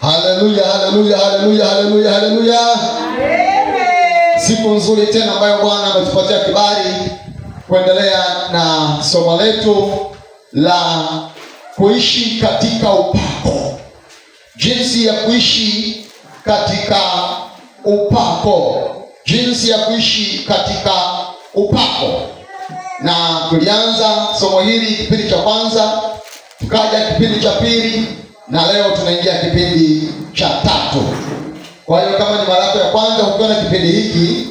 Haleluya, haleluya, haleluya, haleluya, haleluya. Amen. Siku nzuri tena ambayo Bwana ametupatia kibali kuendelea na somo letu la kuishi katika upako. Jinsi ya kuishi katika upako. Jinsi ya kuishi katika upako. Na tulianza somo hili kipindi cha kwanza, tukaja kipindi cha pili, na leo tunaingia kipindi cha tatu. Kwa hiyo kama ni mara yako ya kwanza ukiona kipindi hiki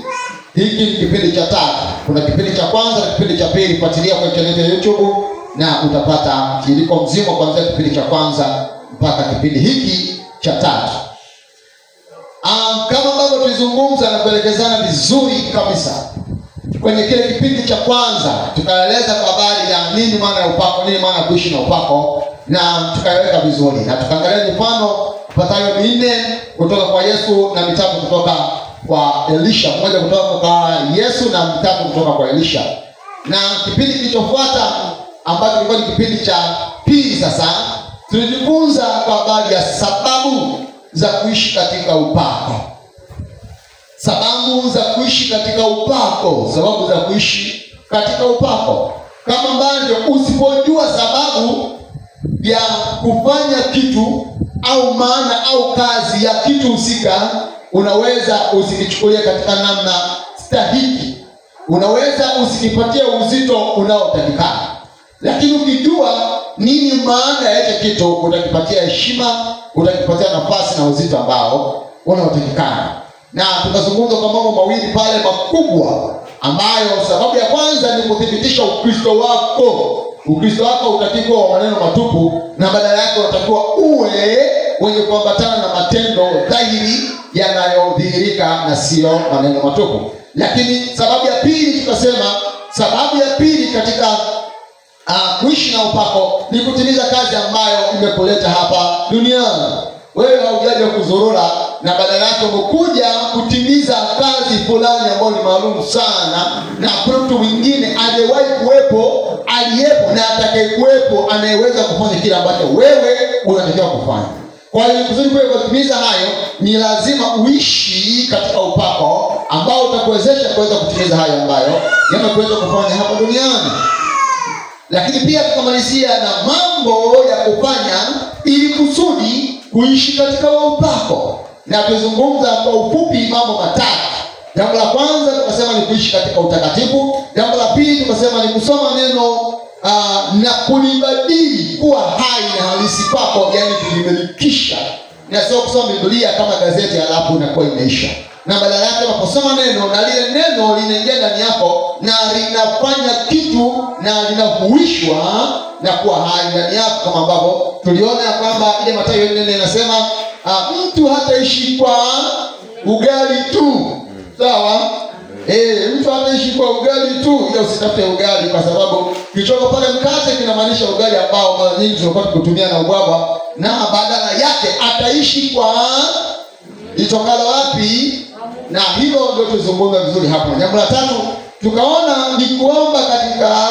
ni kipindi cha tatu. Kuna kipindi cha kwanza na kipindi cha pili, fuatilia kwa channel ya YouTube na utapata mtiririko mzima kuanzia kipindi cha kwanza mpaka kipindi hiki cha tatu. Kama ambavyo tulizungumza na kuelekezana vizuri kabisa kwenye kile kipindi cha kwanza, tukaeleza kwa habari ya nini maana ya upako, nini maana ya kuishi na upako, na tukaiweka vizuri, na tukaangalia mifano ipatayo minne kutoka kwa Yesu na mitatu kutoka kwa Elisha, moja kutoka kwa Yesu na mitatu kutoka kwa Elisha. Na kipindi kilichofuata ambacho kilikuwa ni kipindi cha pili, sasa tulijifunza kwa habari ya sababu za kuishi katika upako. Sababu za kuishi katika upako, sababu za kuishi katika upako. Kama ambavyo usipojua sababu ya kufanya kitu au maana au kazi ya kitu husika, unaweza usikichukulia katika namna stahiki, unaweza usikipatie uzito unaotakikana. Lakini ukijua nini maana ya hicho kitu, utakipatia heshima, utakipatia nafasi na uzito ambao unaotakikana. Na tukazungumza kwa mambo mawili pale makubwa, ambayo sababu ya kwanza ni kuthibitisha Ukristo wako. Ukristo wako utakiwa wa maneno matupu, na badala yake utakiwa uwe wenye kuambatana na matendo dhahiri yanayodhihirika na sio maneno matupu. Lakini sababu ya pili tukasema, sababu ya pili katika kuishi na upako ni kutimiza kazi ambayo imekuleta hapa duniani. Wewe haujaja kuzurura, na badala yake umekuja kutimiza kazi fulani ambayo ni maalum sana, na mtu mwingine aliyewahi kuwepo, aliyepo na atakayekuwepo anayeweza kufanya kile ambacho wewe unatakiwa kufanya. Kwa hiyo kusudi wewe kutimiza hayo, ni lazima uishi katika upako ambao utakuwezesha kuweza kutimiza hayo ambayo yamekuweza kufanya hapa duniani. Lakini pia tukamalizia na mambo ya kufanya ili kusudi kuishi katika upako. Na tuzungumza kwa ufupi mambo matatu. Jambo la kwanza tukasema ni kuishi katika utakatifu. Jambo la pili tukasema ni kusoma neno na kulibadili kuwa hai na halisi kwako, yani kulimelikisha. Na sio kusoma Biblia kama gazeti alafu inakuwa imeisha. Na badala yake unaposoma neno, na lile neno linaingia ndani yako na linafanya kitu na linahuishwa na kuwa hai ndani yako, kama ambavyo tuliona kwamba ile Mathayo 4 inasema mtu hataishi kwa ugali tu. Sawa? Mtu hataishi kwa ugali tu. Ile usitafute ugali, kwa sababu kichoko pale mkate kinamaanisha ugali ambao mara nyingi tunapata kutumia na ubwabwa, na badala yake ataishi kwa itokalo wapi? Na hilo ndio tuzungumza vizuri hapo. Jambo la tatu tukaona ni kuomba katika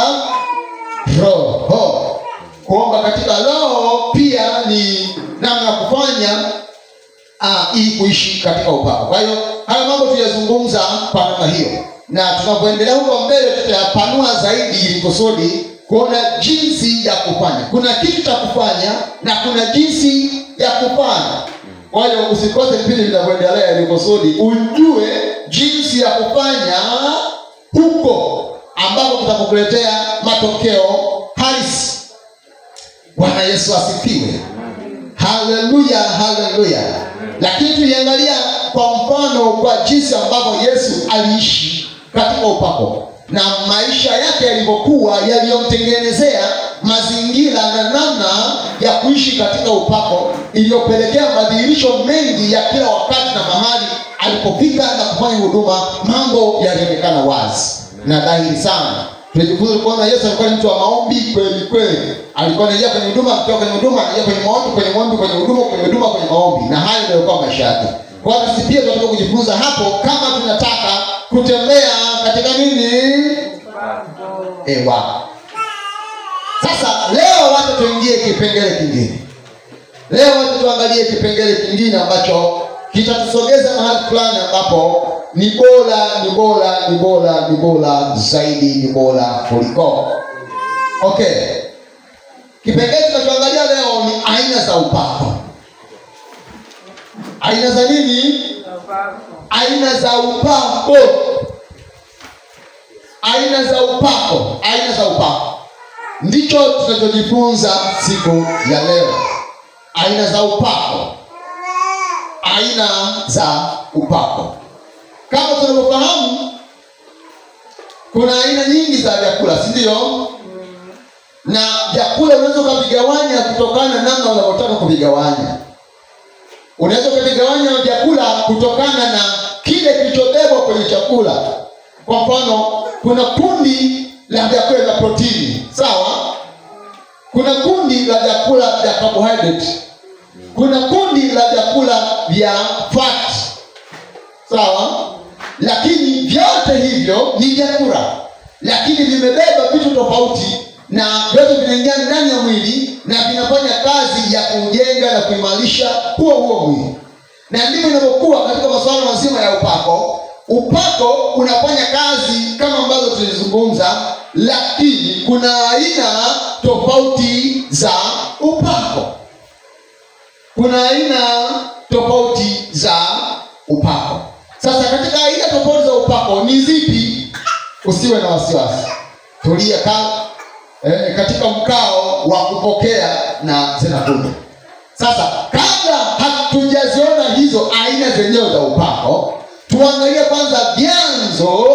roho. Kuomba katika roho pia ni namna ya kufanya ili kuishi katika upako. Kwa hiyo hayo mambo tuliyazungumza kwa namna hiyo, na tunapoendelea huko mbele tutayapanua zaidi ili kusudi kuona jinsi ya kufanya. Kuna kitu cha kufanya na kuna jinsi ya kufanya. Kwa hiyo usikose vipindi vinavyoendelea ili kusudi ujue jinsi ya kufanya huko ambapo tutakuletea matokeo halisi. Bwana Yesu asifiwe. Haleluya, haleluya. Lakini tuliangalia kwa mfano kwa jinsi ambavyo Yesu aliishi katika upako, na maisha yake yalivyokuwa yaliyomtengenezea mazingira na namna ya kuishi katika upako, iliyopelekea madhihirisho mengi ya kila wakati na mahali alipofika na kufanya huduma, mambo yalionekana wazi na dhahiri sana. Tulijifunza kuona Yesu alikuwa ni mtu wa maombi kweli kweli. Alikuwa anaingia kwenye huduma, kutoka kwenye huduma, anaingia kwenye maombi, kwenye maombi, kwenye huduma, kwenye huduma, kwenye maombi, na hayo ndio yalikuwa maisha yake. Kwa hiyo sisi pia tunataka kujifunza hapo kama tunataka kutembea katika nini? Ewa. Sasa leo wacha tuingie kipengele kingine. Leo tuangalie kipengele kingine ambacho kitatusogeza mahali fulani ambapo ni bora zaidi, ni bora kuliko. Okay. Kipengele tunachoangalia leo ni aina za upako. Aina za nini? Aina za upako. Aina za upako. Aina za upako. Ndicho tunachojifunza siku ya leo. Aina za upako. Aina za upako. Kama tunavyofahamu, kuna aina nyingi za vyakula, si ndio? Na vyakula unaweza kuvigawanya kutokana na namna unavyotaka kuvigawanya. Unaweza kuvigawanya vyakula kutokana na kile kilichobebwa kwenye chakula. Kwa mfano, kuna kundi la vyakula vya protini, sawa? Kuna kundi la vyakula vya carbohydrate. Kuna kundi la vyakula vya fat, sawa? Lakini vyote hivyo ni vyakula, lakini vimebeba vitu tofauti, na vyote vinaingia ndani ya mwili na vinafanya kazi ya kujenga na kuimarisha huo mwili. Na ndivyo inavyokuwa katika masuala mazima ya upako. Upako unafanya kazi kama ambazo tulizungumza, lakini kuna aina tofauti za upako. Kuna aina tofauti za upako. Sasa katika aina tofauti za upako ni zipi? Usiwe na wasiwasi. Tulia katika mkao wa kupokea na zinakuja. Sasa kabla hatujaziona hizo aina zenyewe za upako, tuangalie kwanza vyanzo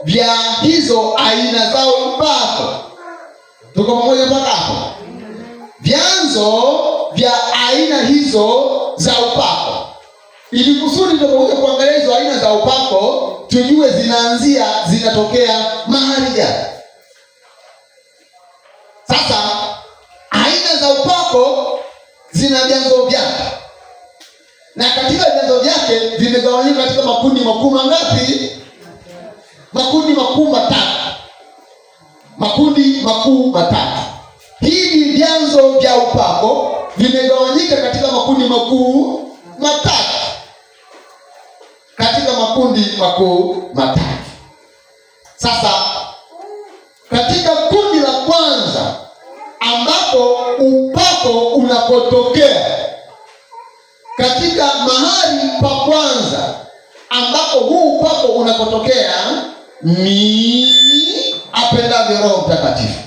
vya hizo aina za upako. Tuko pamoja mpaka hapo? Vyanzo vya aina hizo za upako. Ili kusudi tunapokuja kuangalia hizo aina za upako, tujue zinatokea mahali gani. Sasa aina za upako zina vyanzo vyake. Na katika vyanzo vyake vimegawanyika katika makundi makuu mangapi? Makundi makuu matatu. Makundi makuu matatu. Hivi vyanzo vya upako vimegawanyika katika makundi makuu matatu. Katika makundi makuu matatu. Sasa katika kundi la kwanza ambapo upako unapotokea, katika mahali pa kwanza ambapo huu upako unapotokea ni apendavyo Roho Mtakatifu.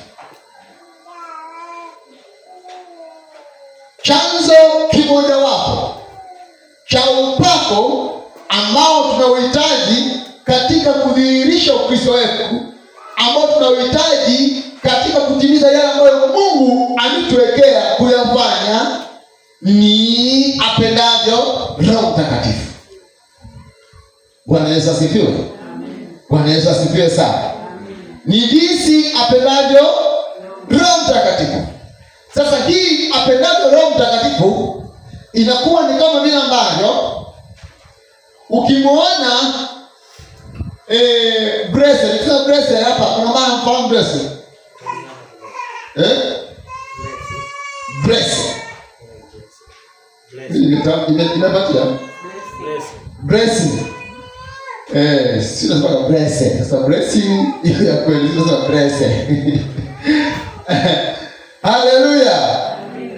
Chanzo kimojawapo cha upako ambao tunauhitaji katika kudhihirisha Ukristo wetu, ambao tunauhitaji katika kutimiza yale ambayo Mungu alituwekea kuyafanya, ni apendavyo Roho Mtakatifu. Bwana Yesu asifiwe. Amen. Bwana Yesu asifiwe sana. Amen. Ni jinsi apendavyo Roho Mtakatifu. Sasa hii apendavyo Roho Mtakatifu inakuwa ni kama vile ambavyo ukimwona bracelet, kisa bracelet hapa, kuna maana mfahamu bracelet? Bracelet. Imepatia? Bracelet. Si nasema bracelet. Sasa bracing hiyo ya kweli, sasa bracelet. Haleluya.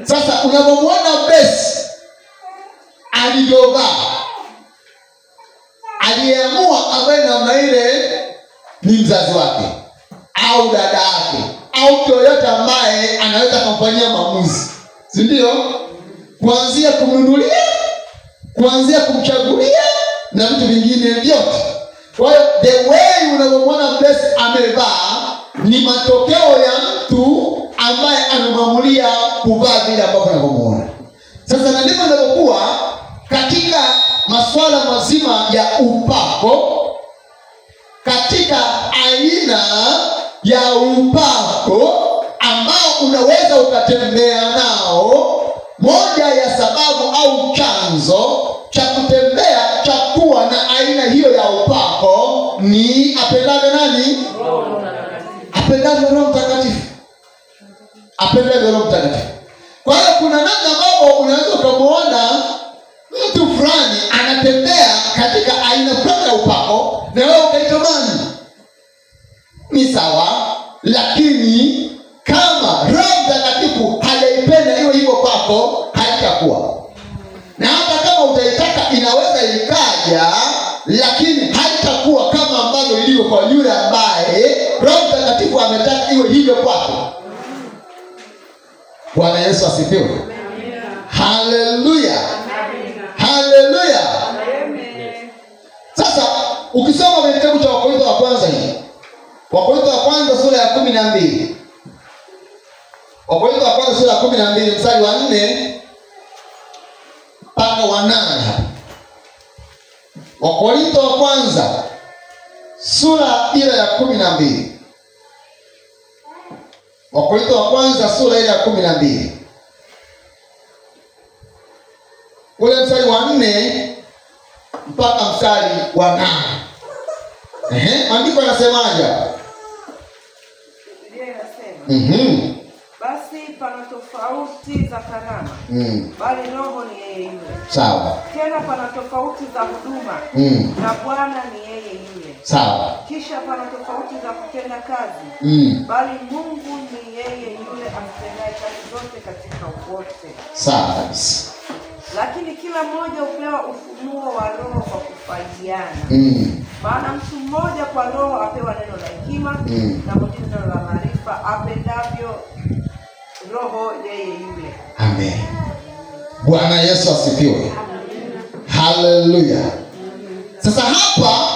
Sasa unapomwona base alivyovaa, aliyeamua ambaye namna ile ni mzazi wake au dada yake au yoyote ambaye anaweza kumfanyia maamuzi, si ndio? Kuanzia kumnunulia, kuanzia kumchagulia na vitu vingine vyote. Kwa hiyo the way unapomwona blessed amevaa ni matokeo ya mtu ambaye anamwamulia kuvaa vile ambavyo unavyomuona. Sasa na ndivyo inapokuwa katika masuala mazima ya upako. Katika aina ya upako ambao unaweza ukatembea nao, moja ya sababu au chanzo cha kutembea cha kuwa na aina hiyo ya upako ni apendavyo nani? Apendavyo Roho Mtakatifu. Apendavyo Roho Mtakatifu. Kwa hiyo kuna namna ambapo unaweza kumuona mtu fulani anatembea katika aina fulani ya upako na wewe ukaitamani. Ni sawa, lakini kama Roho Mtakatifu hajaipenda iwe hivyo kwako, haitakuwa. Na hata kama utaitaka inaweza ikaja, lakini haitakuwa kama ambavyo ilivyo kwa yule ambaye Roho Mtakatifu ametaka iwe hivyo kwako. Bwana Yesu asifiwe. Haleluya. Haleluya. Sasa ukisoma kwenye kitabu cha Wakorintho wa kwanza hii, Wakorintho wa kwanza sura ya 12. Wakorintho wa kwanza sura ya 12 mstari wa 4 mpaka wa 8. Wakorintho wa kwanza sura ile ya 12. Wakorintho wa kwanza sura ile ya 12. Ule mstari wa 4 mpaka mstari wa 8. Maandiko yanasemaje? Biblia inasema, basi pana tofauti za karama, bali Roho ni yeye yule. Sawa. Tena pana tofauti za huduma, na Bwana ni yeye yule. Sawa. Kisha pana tofauti za kutenda kazi, bali Mungu ni yeye yule amtendaye kazi zote katika wote. Sawa kabisa. Lakini kila mmoja hupewa ufunuo wa Roho kwa kufaidiana. Maana mtu mmoja kwa Roho apewa neno la hekima, na mwingine neno la maarifa, apendavyo Roho yeye yule. Amen. Bwana Yesu asifiwe. Haleluya. Sasa hapa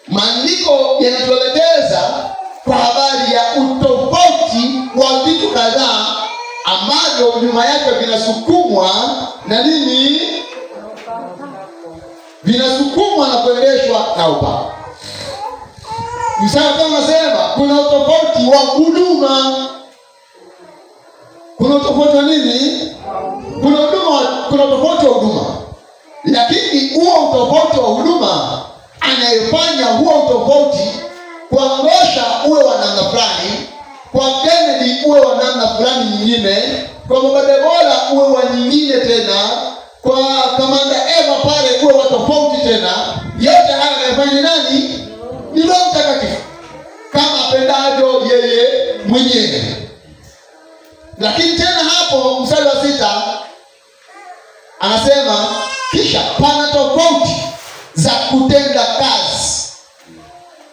maandiko yanatuelekeza kwa habari ya utofauti wa vitu kadhaa ambavyo nyuma yake vinasukumwa na nini? Vinasukumwa na kuendeshwa na upako. Mstari unasema kuna utofauti wa huduma. Kuna utofauti wa nini? Kuna utofauti wa huduma. Lakini huo utofauti wa huduma anayefanya huo utofauti kwa Ngosha uwe wa namna fulani, kwa Kennedy uwe wa namna fulani nyingine, kwa Mbadebola uwe wa nyingine tena, kwa Kamanda Eva pale uwe wa tofauti tena. Yote haya anayefanya nani? Ni Roho Mtakatifu, kama apendavyo yeye mwenyewe. Lakini tena hapo mstari wa 6 anasema kisha pana tofauti za kutenda kazi.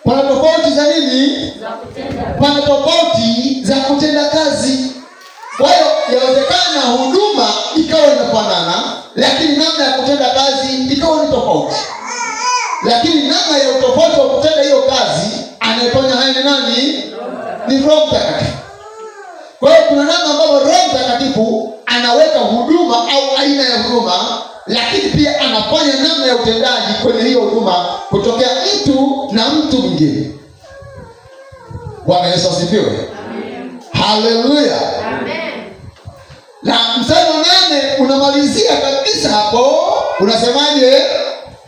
Pana tofauti za nini? Za kutenda. Pana tofauti za kutenda kazi. Kwa hiyo yawezekana huduma ikawa inafanana, lakini namna ya kutenda kazi ikawa ni tofauti. Lakini namna ya utofauti wa kutenda hiyo kazi anayefanya haya ni nani? Ni Roho Mtakatifu. Kwa hiyo kuna namna ambapo Roho Mtakatifu anaweka huduma au aina ya huduma, lakini pia anafanya namna ya utendaji kwenye hiyo huduma kutokea mtu na mtu mwingine. Bwana Yesu asifiwe. Amen. Haleluya. Amen. Na mstari wa 8 unamalizia kabisa hapo, unasemaje?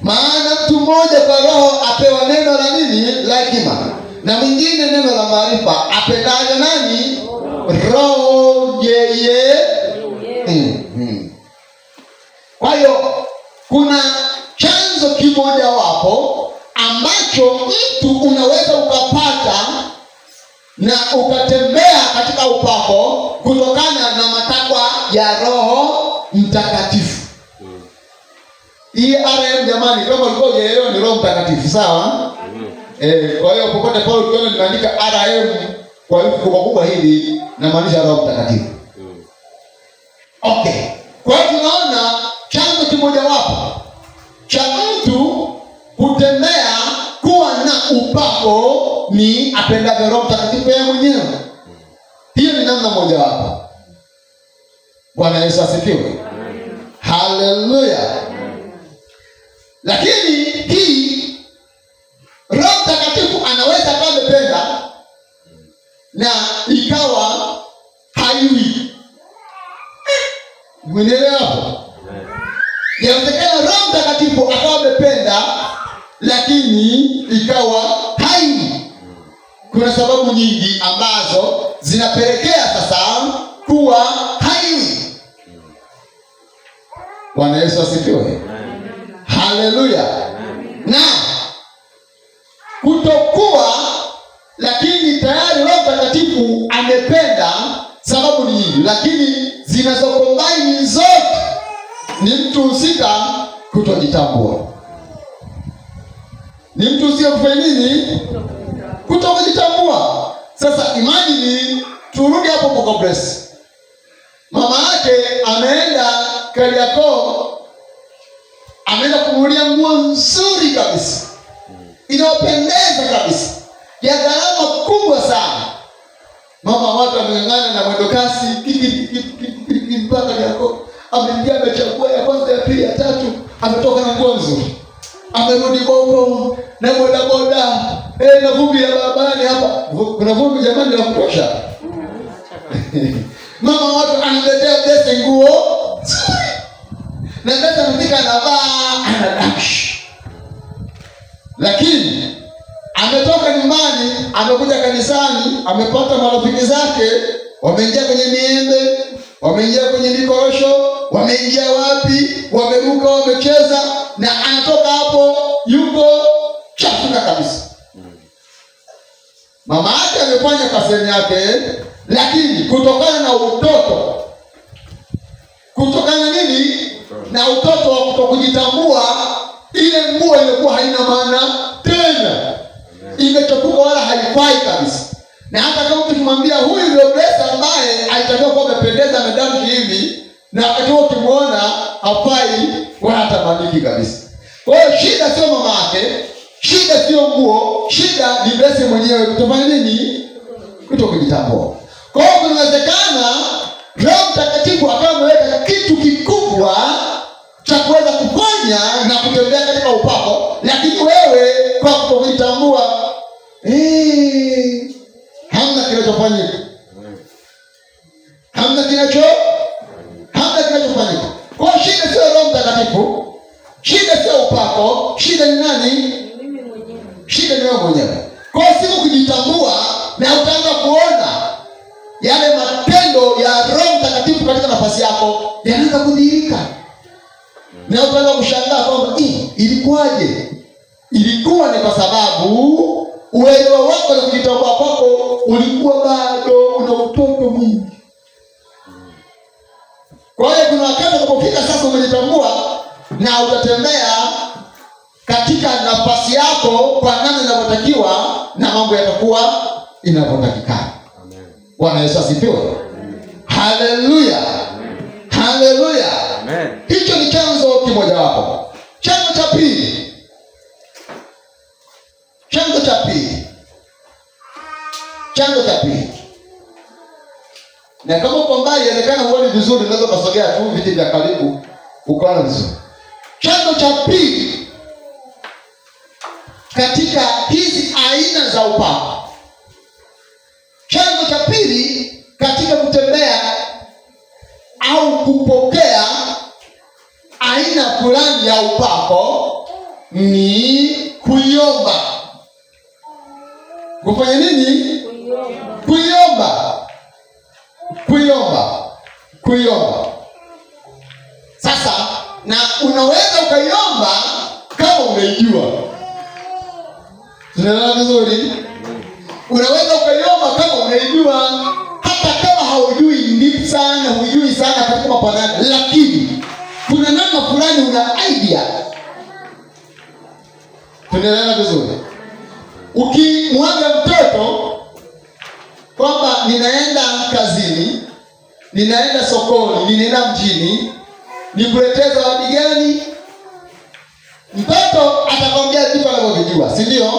Maana mtu mmoja kwa Roho apewa neno la nini? La hekima, na mwingine neno la maarifa, apendaje nani? Roho yeye. Kwa hiyo kuna chanzo kimoja wapo ambacho mtu unaweza ukapata na ukatembea katika upako kutokana na matakwa ya Roho Mtakatifu. Hii RM jamani, kama ulikuwa unaelewa ni Roho Mtakatifu, sawa? Kwa hiyo popote pale ukiona nimeandika RM kwa hiyo kubwa hili na maanisha Roho Mtakatifu. Okay. Kwa hiyo tunaona chanzo kimoja wapo cha mtu kutembea kuwa na upako ni apendavyo Roho Mtakatifu yeye mwenyewe. Hiyo ni namna moja wapo. Bwana Yesu asifiwe. Haleluya. Lakini hii Roho Mtakatifu anaweza kama amependa na ikawa haiwi. Mwenelewa hapo? Yawezekana Roho Mtakatifu akawa amependa lakini ikawa haiwi. Kuna sababu nyingi ambazo zinapelekea sasa kuwa haiwi. Bwana Yesu asifiwe. Haleluya. Na kutokuwa, lakini tayari Roho Mtakatifu amependa, sababu ni nyingi, lakini zinazokombaini zote ni mtu husika kutojitambua. Ni mtu husika kufanya nini? Kutojitambua. Sasa imagine, turudi hapo kwa Compress. Mama yake ameenda Kariakoo, ameenda kumulia nguo nzuri kabisa, inayopendeza kabisa, ya gharama kubwa sana. Mama watu ameng'ang'ana na mwendo kasi mpaka Kariakoo, ameingia, amechagua ya kwanza, ya pili, ya tatu, ametoka na nguo nzuri, amerudi Bongo na bodaboda, na vumbi ya barabarani hapa. Kuna vumbi jamani la kutosha. Mama watu analetea pesa, nguo na pesa mtika anavaa, anadash. Lakini ametoka nyumbani, amekuja kanisani, amepata marafiki zake, wameingia kwenye miembe, wameingia kwenye mikorosho, wameingia wapi, wameruka, wamecheza, na anatoka hapo yuko chafuka kabisa. Mama yake amefanya kaseni yake, lakini kutokana na utoto, kutokana nini? Na utoto wa kutokujitambua, ile nguo ilikuwa haina maana tena, imechafuka wala haifai kabisa. Na hata kama ukimwambia huyu ndio Grace ambaye alitakiwa kuwa amependeza, amedamshi hivi, na wakati huo ukimwona hafai wala hatamaniki kabisa. Kwa hiyo shida sio mama yake, shida sio nguo, shida ni Grace mwenyewe kutofanya nini? Kutokujitambua. Kwa hiyo kunawezekana Roho Mtakatifu akawa ameweka kitu kikubwa cha kuweza kufanya na kutembea katika upako, lakini wewe kwa kutokujitambua, hamna kinachofanyika. Hamna kinachofanyika. Kwa hiyo shida sio Roho Mtakatifu, shida sio upako, shida ni nani? Shida ni wewe mwenyewe. Kwa hiyo siku kujitambua, na utaanza kuona yale matendo ya Roho Mtakatifu katika nafasi yako yanaanza kudhihirika. Na utaanza kushangaa kwamba ilikuwaje? Ilikuwa ni kwa sababu uelewa wako na kujitambua kwako ulikuwa bado una utoto mwingi. Kwa hiyo kuna wakati unapofika sasa umejitambua, na utatembea katika nafasi yako kwa namna inavyotakiwa, na mambo yatakuwa inavyotakikana. Amen. Bwana Yesu asifiwe. Haleluya. Haleluya. Amen. Hicho ni chanzo kimoja wapo. Chanzo cha pili. Na kama uko mbali inawezekana huoni vizuri, unaweza kusogea tu viti vya karibu ukaona vizuri. Chanzo cha pili katika hizi aina za upako. Chanzo cha pili katika kutembea au kupokea aina fulani ya upako ni kuiomba. Kufanya nini? Kuiomba. Sasa, na unaweza ukaiomba kama unaijua. Tunaelewa vizuri? Unaweza ukaiomba kama unaijua, hata kama haujui deep sana, hujui sana katika mapana, lakini kuna namna fulani una idea. Tunaelewa vizuri? Ukimwaga mtoto kwamba ninaenda kazini, ninaenda sokoni, ninaenda mjini, nikuletee zawadi gani? Mtoto atakwambia vitu anavyojua, si ndio?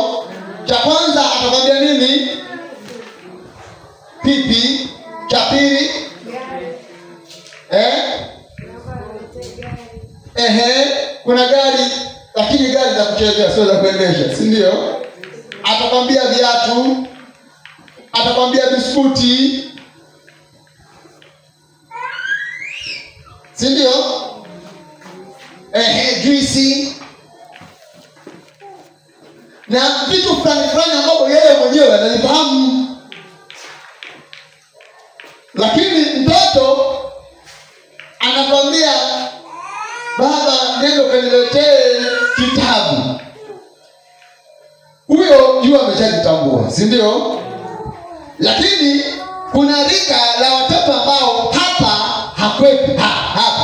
Cha kwanza atakwambia nini? Pipi. Cha pili kuna gari, lakini gari za kuchezea sio za kuendesha, si ndio? Atakwambia viatu, atakwambia biskuti, si ndio? Juisi na vitu fulani ambavyo yeye mwenyewe anavifahamu. Lakini mtoto nenda kaniletee kitabu, huyo jua ameshajitambua, si ndio? Lakini kuna rika la watoto ambao hapa hakwepi, hapa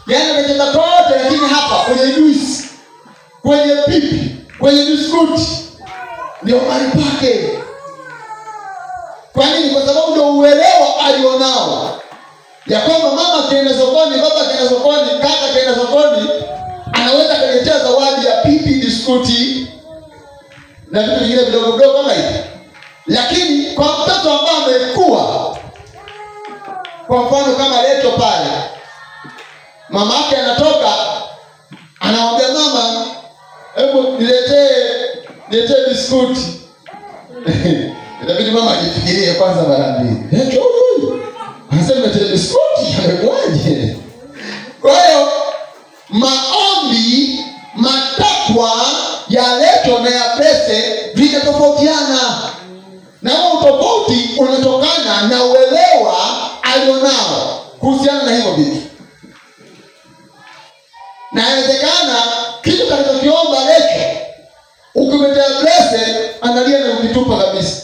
yaani wamecheza kote, lakini hapa kwenye juisi, kwenye pipi, kwenye biskuti ndio mahali pake. Kwa nini? Kwa sababu ndio uelewa alionao ya kwamba mama akienda sokoni, baba akienda sokoni, kaka akienda sokoni, anaweza kuletea zawadi ya pipi, biskuti na vitu vingine vidogo vidogo kama hivi. Lakini kwa mtoto ambaye amekuwa, kwa mfano kama Leto pale, mama yake anatoka anamwambia mama, hebu niletee biskuti. Inabidi mama ajifikirie kwanza mara mbili. Leto huyu anasema niletee biskuti, amekwaje? Kwa hiyo maombi, matakwa ya Leto na ya Blessed vinatofautiana. Na huo tofauti unatokana na uelewa alionao kuhusiana na hivyo vitu. Na inawezekana kitu kanachokiomba Leto ukimetea Blessed analia na ukitupa kabisa.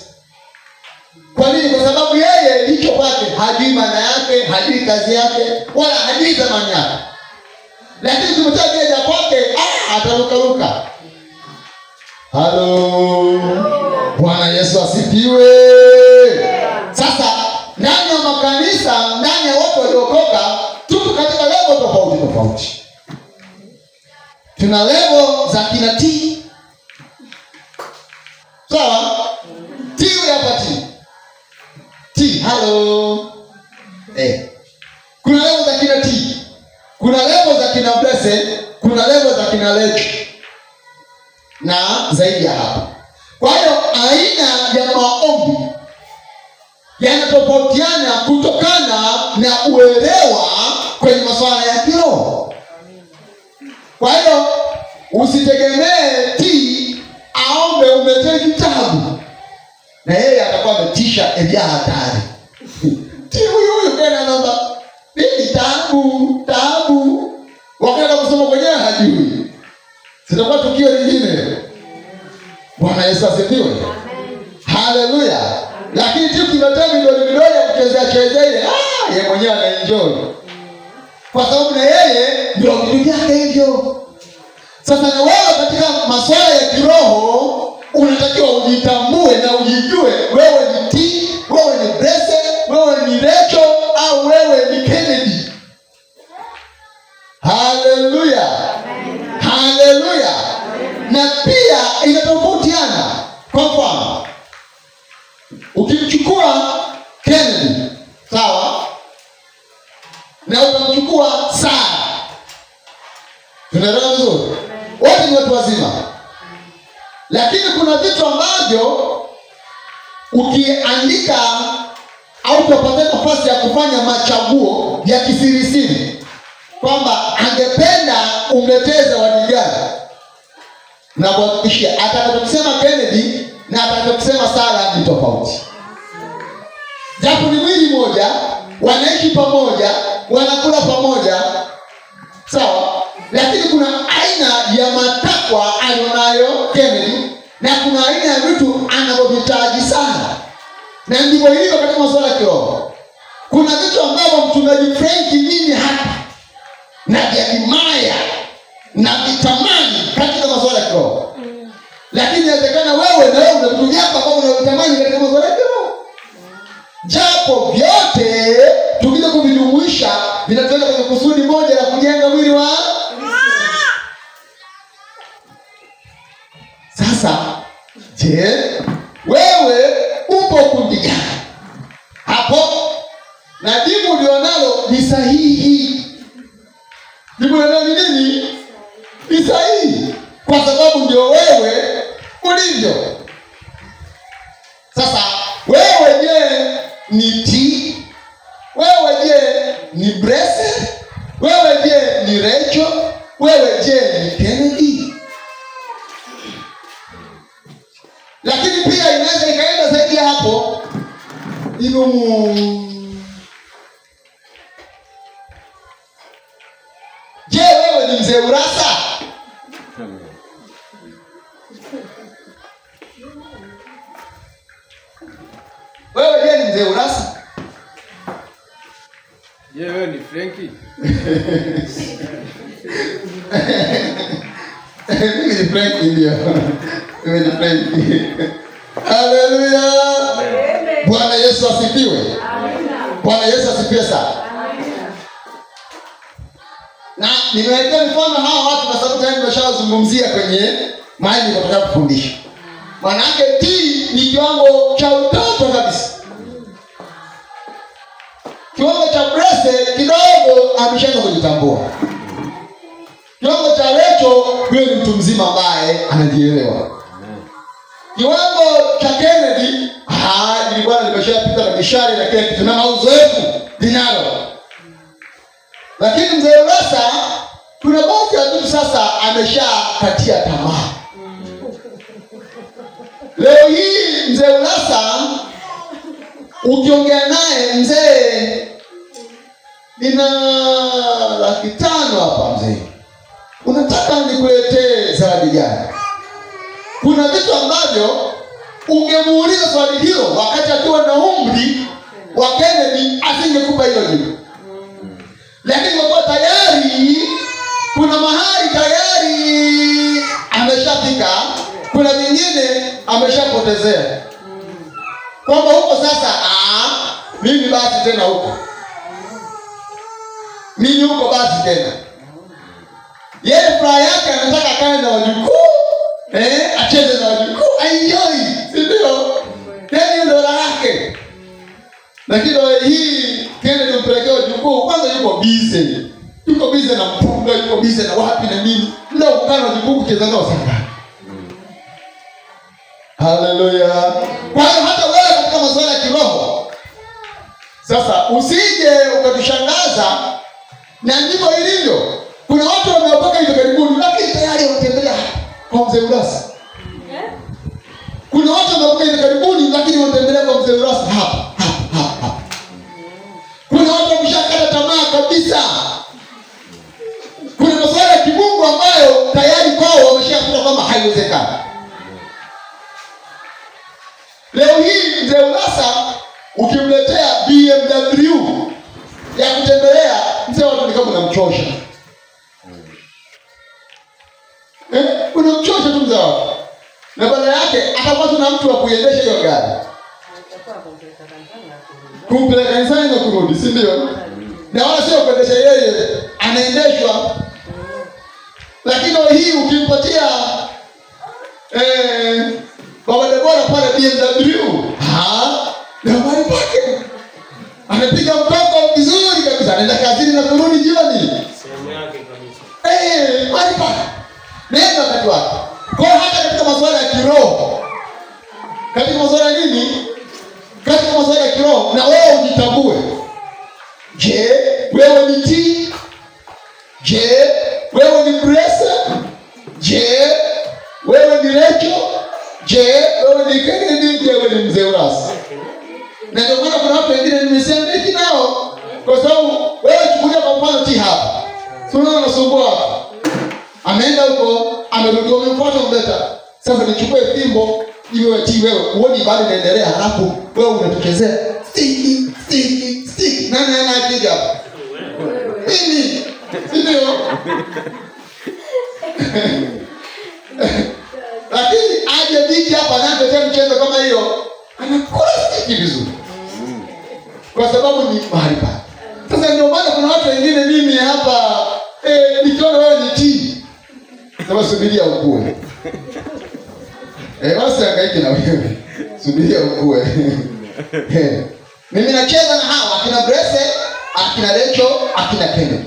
Kwa nini? Kwa sababu yeye hicho kwake hajui maana yake, hajui kazi yake, wala hajui thamani yake. Lakini ukimetea Blessed kwake, atarukaruka. Halo, Bwana Yesu asifiwe. Sasa ndani ya makanisa, ndani ya watu waliokoka, tupo katika level tofauti. Tuna level za kina T. Sawa? T hapa T. Halo. Kuna level za kina T. Kuna level za kina Blessed, kuna level za kina Leto. Na zaidi ya hapo. Kwa hiyo aina ya maombi yanatofautiana kutokana na uelewa kwenye masuala ya kiroho. Kwa hiyo usitegemee T aombe umetee kitabu na yeye atakuwa ametisha Elia hatari. T huyu kana namba ni tabu wakaenda kusoma kwenyewe hajui. Sitakuwa tukio lingine. Bwana Yesu asifiwe. Haleluya. Lakini tu kimetea midoli ya kuchezea ile, yeye mwenyewe anaenjoy. Kwa sababu na yeye ndio vitu vyake hivyo. Sasa na wewe katika masuala ya kiroho unatakiwa ujitambue na ujijue wewe ni T, wewe ni Blessed, wewe ni Leto au wewe ni Kennedy. Haleluya. Haleluya. Na pia inatofautiana. Kwa mfano, ukimchukua Kennedy, sawa? Na ukamchukua Sara. Tunaelewa vizuri? Wote ni watu wazima. Lakini kuna vitu ambavyo ukiandika au utapata nafasi ya kufanya machaguo ya kisirisiri kwamba angependa umletee zawadi gani, na kuhakikishia atakachosema Kennedy na atakachosema Sara ni tofauti. Japo ni mwili moja, wanaishi pamoja, wanakula pamoja, sawa? Lakini kuna aina ya matakwa alionayo Kennedy na kuna aina ya vitu anavyohitaji sana. Na ndivyo hivyo katika masuala ya kiroho. Kuna vitu ambavyo mchungaji Frank mimi hapa na Jeremiah na vitamani katika masuala ya kiroho. Lakini inawezekana wewe na wewe unakuja hapa kama unavitamani katika masuala ya kiroho. Japo vyote tukija kuvijumuisha vinatoka kwenye kusudi moja la kujenga mwili wa Sasa, je, wewe upo kundi gani? Hapo na jibu ulionalo ni sahihi. Jibu ulionalo ni nini? Ni sahihi. Kwa sababu ndio wewe ulivyo. Sasa, wewe je ni T? Wewe je ni Blessed? Wewe je ni Rachel? Wewe je ni Kennedy? Lakini pia inaweza ikaenda zaidi hapo. Je, wewe ni mzee urasa? Wewe je, ni mzee urasa? Je, wewe ni Frankie? Mimi ni Frankie ndio. Mimi ni Frankie. Haleluya. Bwana Yesu asifiwe. Amina. Bwana Yesu asifiwe sana. Amina. Na nimeweka mfano hawa watu kwa sababu tayari nimeshazungumzia kwenye mahali tunataka kufundisha. Maana yake ni kiwango cha utoto kabisa. Kiwango cha Brese kidogo ameshaanza kujitambua. Kiwango cha Lecho huyo ni mtu mzima ambaye anajielewa. Kiwango cha Kennedy nilikuwa nimeshapita na mishale na kile kitu na uzoefu dinalo. Lakini mzee Urasa kuna baadhi ya vitu sasa ameshakatia tamaa. Leo hii mzee Urasa ukiongea naye, mzee nina 500,000 hapa mzee, unataka nikuletee zawadi gani? Kuna vitu ambavyo ungemuuliza swali hilo wakati akiwa na umri wa Kennedy asingekupa hilo jibu. Lakini kwa tayari kuna mahali tayari ameshafika, kuna vingine ameshapotezea. Kwamba huko sasa mimi basi tena huko. Mimi huko basi tena. Yeye furaha yake anataka kae na wajukuu, acheze na wajukuu, enjoy, si ndio? Yaani ndio raha yake. Lakini hii Kennedy mpelekea wajukuu, kwanza yuko busy. Yuko busy na mpunga, yuko busy na wapi na nini. Ndio kukaa na wajukuu kucheza nao sana. Haleluya. Kwa hiyo hata wewe katika masuala ya kiroho sasa usije ukatushangaza, na ndivyo ilivyo. Kuna watu wameokoka hivi karibuni lakini tayari wanatembelea kwa mzee Urasa. Kuna watu wameokoka hivi karibuni lakini wanatembelea kwa mzee Urasa hapa. Kuna watu wameshakata tamaa kabisa. Kuna masuala ya kimungu ambayo tayari kwao wameshakuta kwamba haiwezekani. Leo hii mzee Urasa ukimletea BMW ya kutembelea, mzee watu ni kama unamchosha. Unamchosha tu mzee watu. Na baada yake atakuwa na mtu wa kuiendesha hiyo gari. Kumpeleka kanisani na kurudi, si ndio? Na wala sio kuendesha yeye, anaendeshwa. Lakini hii ukimpatia Baba Debora pale BMW, ndio mali pake. Anapiga mtoko vizuri kabisa, anaenda kazini na kurudi jioni. Sehemu yake kabisa. Mali pake. Nenda wakati wake. Kwa hata katika masuala ya kiroho. Katika masuala nini? Katika masuala ya kiroho na wewe ujitambue. Je, wewe ni T? Je, wewe ni Bresa? Je, wewe ni Lecho? Je, wewe ni Kennedy? Je, wewe ni mzee Urasa? Na ndio maana kuna watu wengine nimesema hiki nao kwa sababu wewe chukulia kwa mfano T hapa. Sio unasumbua hapa. Ameenda huko, amerudi umemfuata mbeta. Sasa nichukue fimbo ili wewe T wewe uone bado inaendelea, halafu wewe unatuchezea stick. Nani anapiga hapa? Mimi. Ndio. Lakini aje biki hapa na anataka mchezo kama hiyo, anakula stick vizuri. Kwa sababu ni mahali pa. Sasa ndio maana kuna watu wengine mimi hapa nikiona wewe ni T. Sasa subiria ukue. Wasihangaike na wewe. Subiria ukue. Mimi nacheza na hawa akina Brese, akina Lecho, akina Kennedy.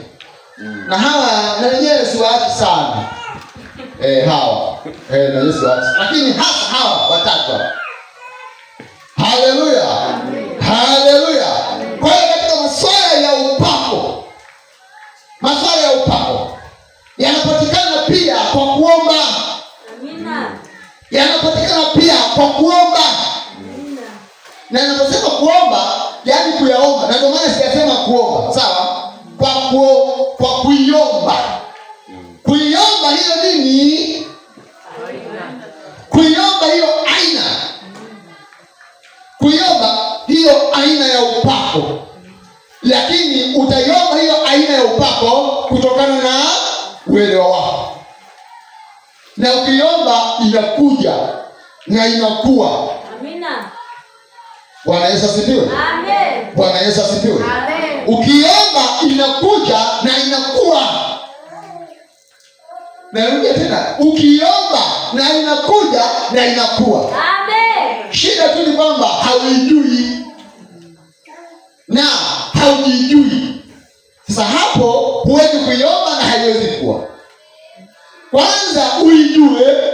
Na hawa na wenyewe siwaachi sana. Hawa. Na Yesu waachi. Lakini hasa hawa watatu. Haleluya. Haleluya. Kwa hiyo katika masuala ya upako, masuala ya upako yanapatikana pia kwa kuomba. Amina. Yanapatikana pia kwa kuomba. Amina. Na ninaposema kuomba, yani kuyaomba. Na ndio maana sijasema kuomba, sawa? Kwa kuiomba. utaiomba hiyo aina ya upako kutokana na uelewa wako, na ukiomba inakuja na inakuwa. Amina. Bwana Yesu asifiwe. Amen. Bwana Yesu asifiwe. Amen. Ukiomba inakuja na inakuwa. Narudia tena, ukiomba na inakuja na inakuwa. Amen. Shida tu ni kwamba hauijui na haujijui. Sasa hapo huwezi kuiomba na haiwezi kuwa. Kwanza uijue,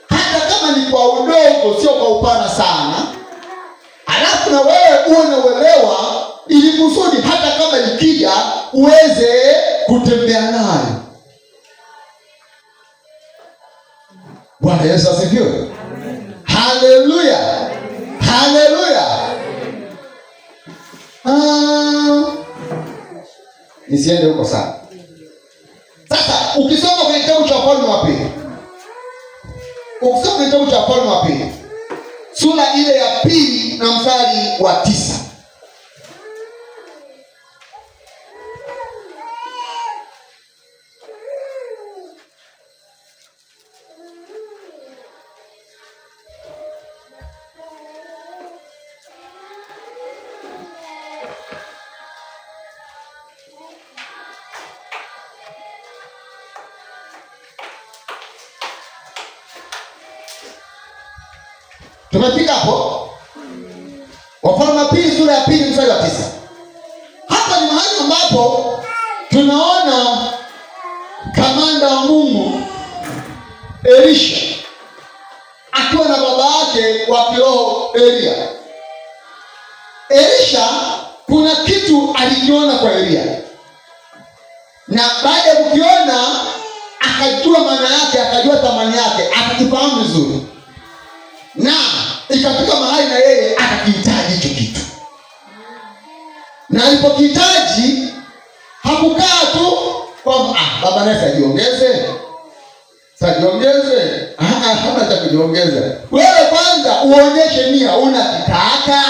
hata kama ni kwa udogo, sio kwa upana sana. Alafu na wewe uwe na uelewa, ili kusudi hata kama ikija uweze kutembea nayo. Bwana Yesu asifiwe. Haleluya. Haleluya. Nisiende huko sana. Sasa ukisoma kwenye kitabu cha Wafalme wa Pili, ukisoma kwenye kitabu cha Wafalme wa Pili sura ile ya 2 na mstari wa 9, tumefika hapo. Wafalme wa Pili sura ya 2 mstari wa 9. Hapa ni mahali ambapo tunaona kamanda wa Mungu Elisha akiwa na baba yake wa kiroho Elia. Elisha kuna kitu alikiona kwa Elia, na baada ya kukiona akajua maana yake, akajua thamani yake, akakifahamu vizuri, na ikafika mahali na yeye akakihitaji hicho kitu. Na alipokihitaji hakukaa tu kwamba baba naye sajiongeze. Kama cha kujiongeza, wewe kwanza uonyeshe nia unakitaka.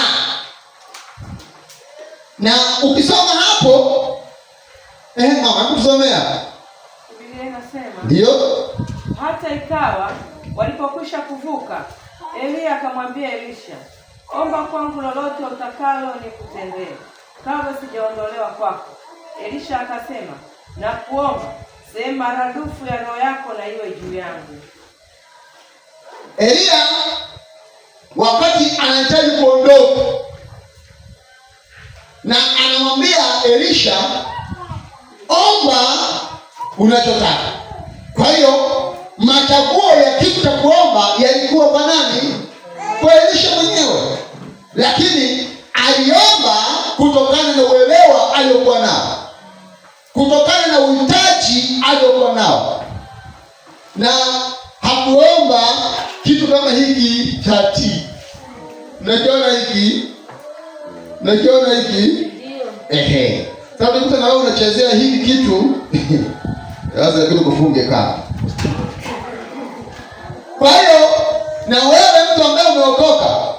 Na ukisoma hapo mama kusomea, Biblia inasema, ndio hata ikawa walipokwisha kuvuka, Elia akamwambia Elisha, omba kwangu lolote utakalo nikutendee, kabla sijaondolewa kwako. Elisha akasema, na kuomba sehemu maradufu ya roho yako na iwe juu yangu. Elia wakati anahitaji kuondoka, na anamwambia Elisha, omba unachotaka. Kwa hiyo machaguo ya kitu cha kuomba yalikuwa kwa nani? Kwa Elisha mwenyewe, lakini aliomba kutokana na uelewa aliokuwa nao, kutokana na uhitaji aliokuwa nao, na hakuomba kitu kama hiki cha tii. Unakiona hiki? Unakiona hiki? Ndio. Sasa mtu na wewe unachezea hiki kitu lazima kitu kufunge kama. Kwa hiyo na wewe mtu ambaye umeokoka,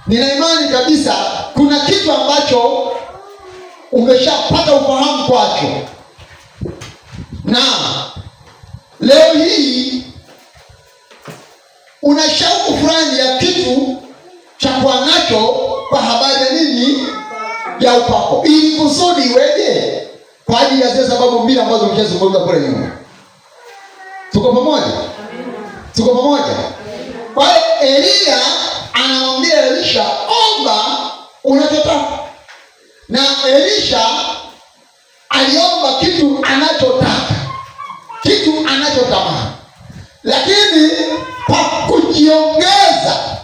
nina imani kabisa kuna kitu ambacho umeshapata ufahamu kwacho, na leo hii una shauku fulani ya kitu cha kuwa nacho kwa habari ya nini? Ya upako. Ili kusudi iweje? Kwa ajili ya zile sababu mbili ambazo nimeshazungumza pale nyuma. Tuko pamoja? Tuko pamoja? Kwa hiyo Elia anamwambia Elisha, omba unachotaka. Na Elisha aliomba kitu anachotaka, kitu anachotamani, lakini kwa kujiongeza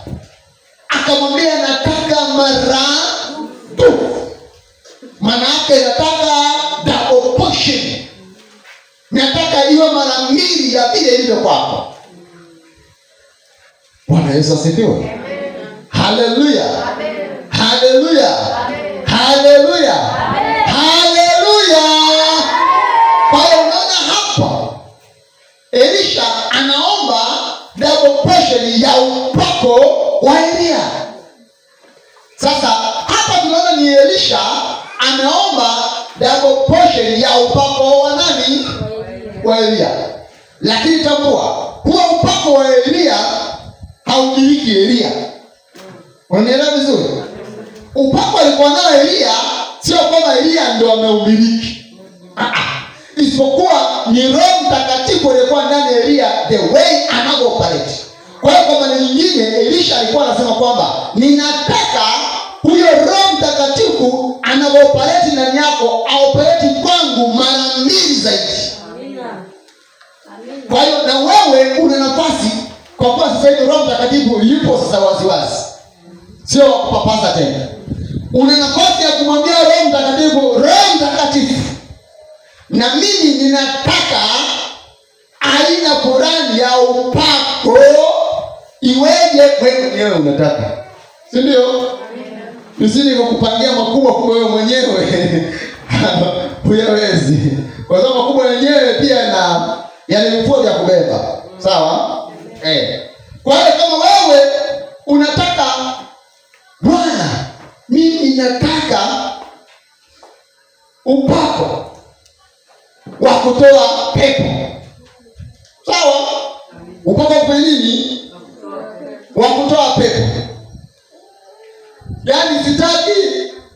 akamwambia nataka maradufu. Maana yake nataka double portion, nataka iwe mara 2 ya vile ilivyo kwako. Bwana Yesu asifiwe. Haleluya. Haleluya. Haleluya. Haleluya. Kwa hiyo unaona hapa Elisha anaomba double portion ya upako wa Elia. Sasa hapa tunaona ni Elisha ameomba double portion ya upako wa nani? Wa Elia. Lakini tambua, huo upako wa Elia haumiliki Elia. Unaelewa vizuri? Upako alikuwa nao Elia, sio kwamba Elia ndio ameumiliki. Isipokuwa ni Roho Mtakatifu aliyekuwa ndani ya Elia, the way anavyo-operate. Kwa hiyo kwa maana nyingine, Elisha alikuwa anasema kwamba ninataka huyo Roho Mtakatifu anavyo-operate ndani yako, aoperate kwangu mara 2 zaidi. Kwa hiyo na wewe una nafasi, kwa kuwa sasa hivi Roho Mtakatifu yupo sasa waziwazi, sio kupapasa tena. Una nafasi ya kumwambia Roho Mtakatifu, Roho Mtakatifu, na mimi ninataka aina fulani ya upako iweje. Wewe mwenyewe unataka, si ndio? Nisini kukupangia makubwa kwa wewe mwenyewe huyawezi, kwa sababu makubwa yenyewe pia na yani mifuko ya kubeba. Sawa? Kwa hiyo kama wewe unataka, Bwana, mimi nataka upako wa kutoa pepo. Sawa? Upako kwa nini? Wa kutoa pepo. Yaani sitaki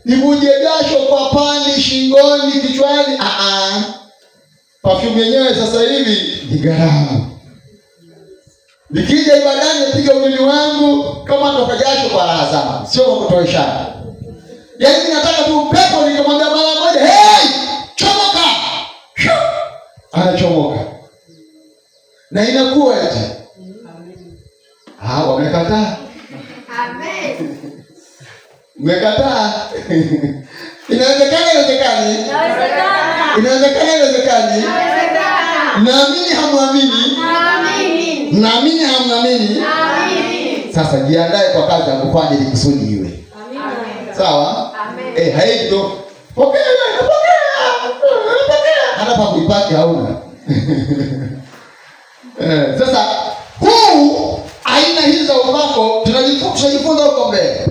nivuje jasho kwa pani, shingoni, kichwani. Perfume yenyewe sasa hivi ni gharama. Nikija ibadani napiga mwili wangu kama natoka jasho kwa raha sana, sio kwa kutoeshana. Yaani nataka tu pepo, nikamwambia mara moja, hey, chomoka. Anachomoka. Na inakuwa eti. Wamekataa. Amen. Umekataa. Inawezekana, inawezekani? Inawezekana. Inawezekana, inawezekani? Naamini hamwamini? Naamini. Naamini hamwamini? Naamini. Sasa jiandae kwa kazi ya kufanya ili kusudi iwe. Amen. Sawa? Amen. Haito. Pokea, pokea. Pokea. Hata pa kuipaki hauna. Sasa huu aina hizi za upako tunajifunza huko mbele.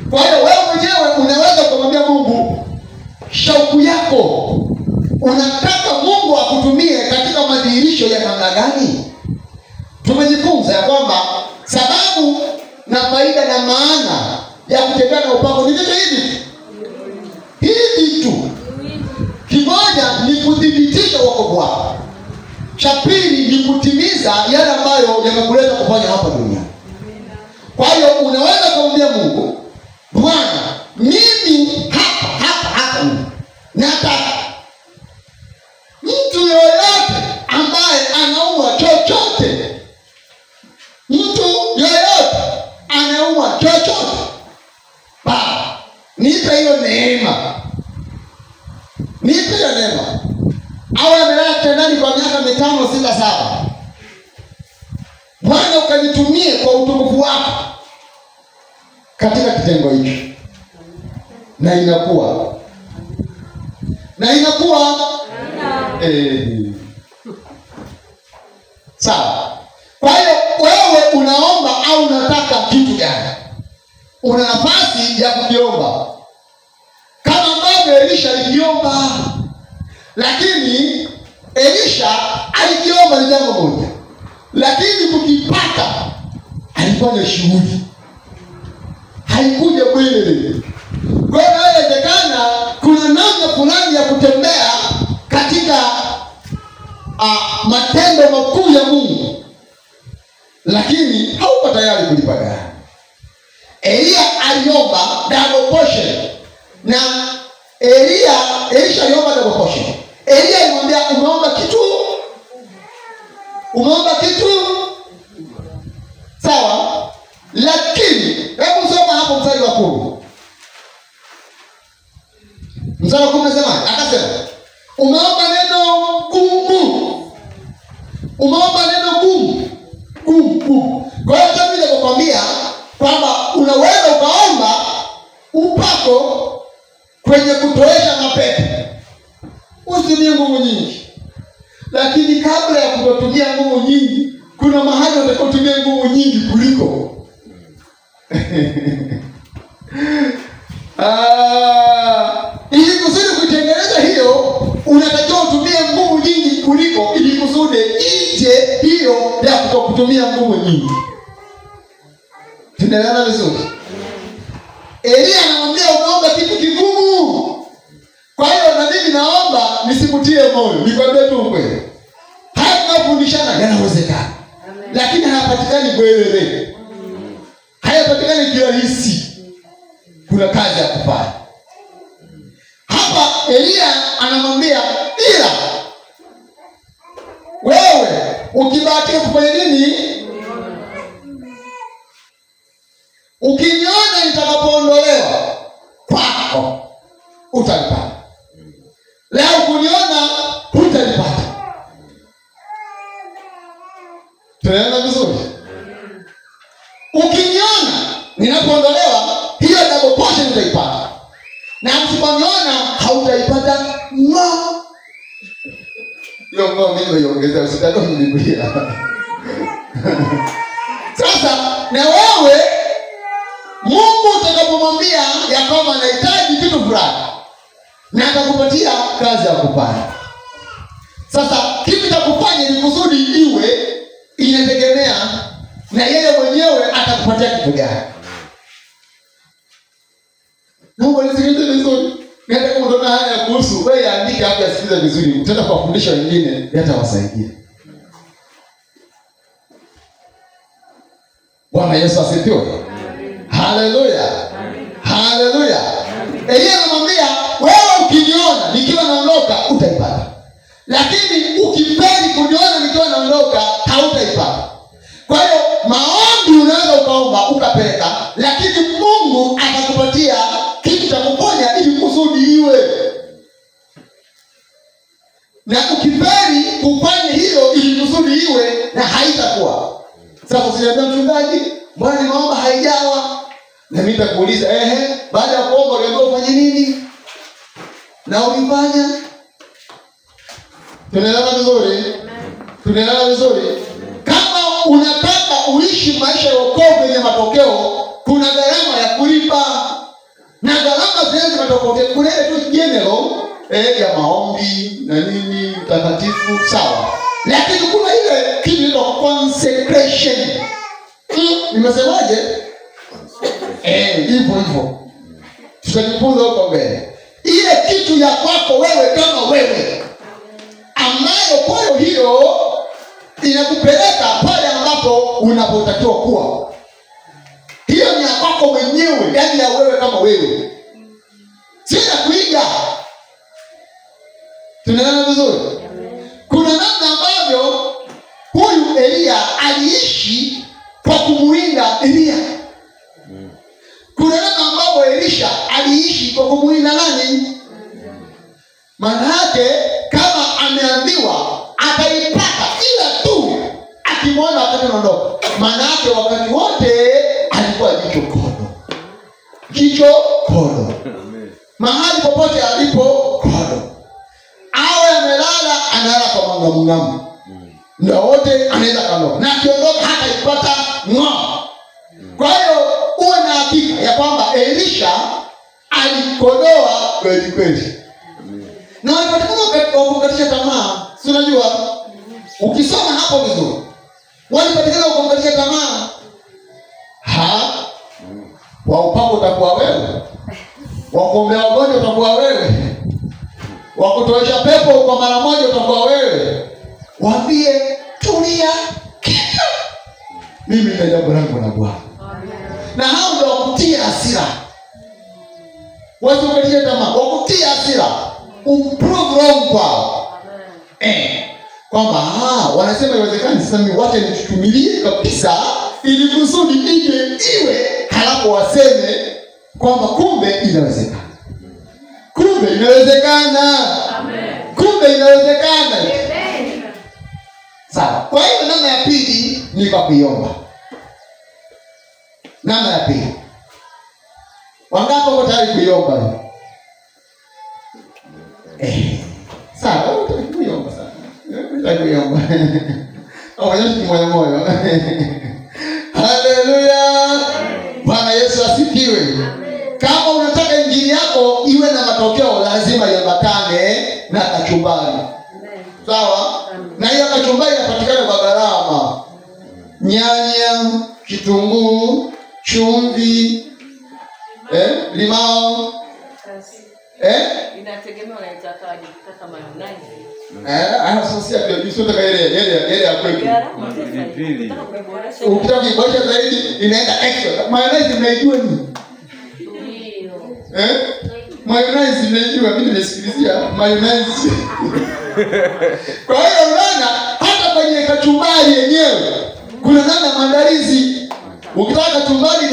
Kwa hiyo wewe mwenyewe unaweza kumwambia Mungu shauku yako. Unataka Mungu akutumie katika madhihirisho ya namna gani? Tumejifunza ya kwamba sababu na faida na maana ya kutembea na upako ni vitu hivi tu. Kimoja ni kudhibitisha wokovu wako. Cha pili ni kutimiza yale ambayo yamekuleta kufanya hapa duniani. Kwa hiyo unaweza kumwambia Mungu, Bwana, mimi hapa nataka mtu yoyote ambaye anaumwa chochote, mtu yoyote anaumwa chochote, Baba, nipe hiyo neema. Nipe hiyo neema. Awe amelala kitandani kwa miaka 5, 6, 7. Bwana, ukanitumie kwa utukufu wako katika kitengo hicho. Na inakuwa. Sawa. Kwa hiyo wewe unaomba au unataka kitu gani? Una nafasi ya kukiomba. Kama ambavyo Elisha alikiomba. Lakini Elisha alikiomba ni jambo moja. Lakini kukipata alifanya shughuli. Haikuja bwele. Kwa hiyo inawezekana kuna namna fulani ya kutembea katika matendo makuu ya Mungu, lakini hauko tayari kulipa gharama. Elia aliomba double portion, na Elisha aliomba double portion. Elia alimwambia, umeomba kitu? Sawa? Lakini hebu soma hapo mstari wa 10. Mstari wa 10 nasema, akasema, umeomba neno gumu. Kwa hiyo mimi nakwambia kwamba unaweza ukaomba upako kwenye kutoesha mapepo. Usitumie nguvu nyingi. Lakini kabla ya kutumia nguvu nyingi, kuna mahali utakotumia nguvu nyingi kuliko. Hiyo hiyo ya kutokutumia nguvu nyingi. Tunaelewana vizuri? Elia anamwambia unaomba kitu kigumu. Kwa hiyo na mimi naomba nisikutie moyo. Nikwambie tu ukweli. Haya tunafundishana yanawezekana. Lakini hayapatikani bwerere. Hayapatikani kirahisi. Kuna kazi ya kufanya. Hapa Elia anamwambia ila wewe ukibahatika kufanya nini? Ukiniona nitakapoondolewa kwako utalipata. Leo kuniona hutalipata. Tunaelewana vizuri? Ukiniona ninapoondolewa hiyo double portion utaipata. Na msiponiona hautaipata ngo. Hiyo ngo mimi nimeongeza usitaka Biblia. Sasa na wewe Mungu utakapomwambia ya kwamba anahitaji kitu fulani na atakupatia kazi ya kufanya. Sasa kitu cha kufanya ili kusudi iwe inategemea na yeye mwenyewe atakupatia kitu gani. Mungu anisikilize vizuri. Nataka kuona haya kuhusu wewe andika hapo yasikilize vizuri. Utaenda kuwafundisha wengine yatawasaidia. Bwana Yesu asifiwe. Haleluya. Haleluya. Elia anamwambia wewe ukiniona nikiwa naondoka utaipata. Lakini ukipenda kuniona nikiwa naondoka hautaipata. Kwa hiyo maombi unaweza ukaomba ukapeleka, lakini Mungu atakupatia kitu cha kuponya ili kusudi iwe. Na ukipenda kufanya hilo ili kusudi iwe na haitakuwa. Sasa usiniambie mchungaji, Bwana maomba haijawa. Na mimi nitakuuliza, baada ya kuomba uliambiwa ufanye nini? Na ulifanya? Tunaelewana vizuri? Tunaelewana vizuri? Kama unataka uishi maisha ya wokovu yenye matokeo, kuna gharama ya kulipa. Na gharama zile zinatokea kule tu general ya maombi na nini mtakatifu sawa. Lakini kuna ile kitu inaitwa consecration. Nimesemaje? Hivyo. Tutajifunza huko mbele. Ile kitu ya kwako wewe kama wewe ambayo kwa hiyo inakupeleka pale ambapo unapotakiwa kuwa. Hiyo ni ya kwako mwenyewe, yani ya wewe kama wewe. Sina kuiga. Tunaelewana vizuri? Kuna namna ambavyo huyu Elia aliishi kwa kumuinda Elia. Kuna namna ambavyo Elisha aliishi kwa kumuinda nani? Maana yake kama ameambiwa ataipata ila tu akimwona wakati anaondoka. Maana yake wakati wote alikuwa jicho kodo. Jicho kodo. Mahali popote alipo kodo. Awe amelala analala kwa mangamungamu. Na wote anaweza kaondoka. Na akiondoka hata ipata ng'o. Kwa hiyo uwe na hakika ya kwamba Elisha alikodoa kweli kweli. Na walipatikana kukatisha tamaa. Si unajua? Ukisoma hapo vizuri. Walipatikana kukatisha tamaa. Wa upako utakuwa wewe. Wa kuombea wagonjwa utakuwa wewe. Wa kutoesha pepo kwa mara moja utakuwa wewe. Waambie tulia kimya. Mimi ndio jambo langu na Bwana. Na hao ndio wakutia hasira. Watu wakatia tamaa, wakutia hasira. Uprove wrong kwao. Kwamba wanasema iwezekani sasa mimi wacha nichukumilie kabisa ili kusudi ije iwe, halafu waseme kwamba kumbe inawezekana. Kumbe inawezekana. Amen. Kumbe inawezekana. Amen. Sawa. Kwa hiyo namna ya pili ni kwa kuiomba. Namna ya pili. Wangapi wako tayari kuiomba? Sawa, kuiomba sana. Kuiomba. Yesu moyo. Haleluya. Bwana Yesu asifiwe. Kama unataka injili yako iwe na matokeo lazima iambatane na kachumbari. Sawa? Na hiyo kachumbari inapatikana kwa gharama. nyanya, kitunguu, chumvi, limao. Inategemea unatakaje, kama mayonnaise. Sasa tunataka ile ya kwetu. Ukitaka kuboresha zaidi inaenda extra. Mayonnaise mnaijua nini? Mayonnaise mnaijua, mimi nimesikilizia mayonnaise. Kwa hiyo unaona hata kwenye kachumbari yenyewe kuna namna maandalizi. Ukitaka kachumbari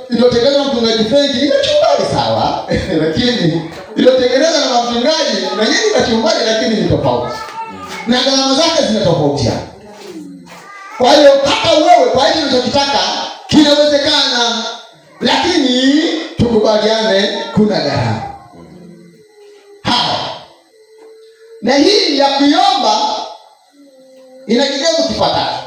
iliyotengenezwa na mchungaji Frank ni kachumbari sawa, lakini iliyotengenezwa na mchungaji na yeye kachumbari lakini ni tofauti. Na gharama zake zinatofautiana. Kwa hiyo hata wewe kwa hiyo unachotaka kinawezekana, lakini tukubaliane kuna gharama. Na hii ya kuomba ina kigezo kifuatacho.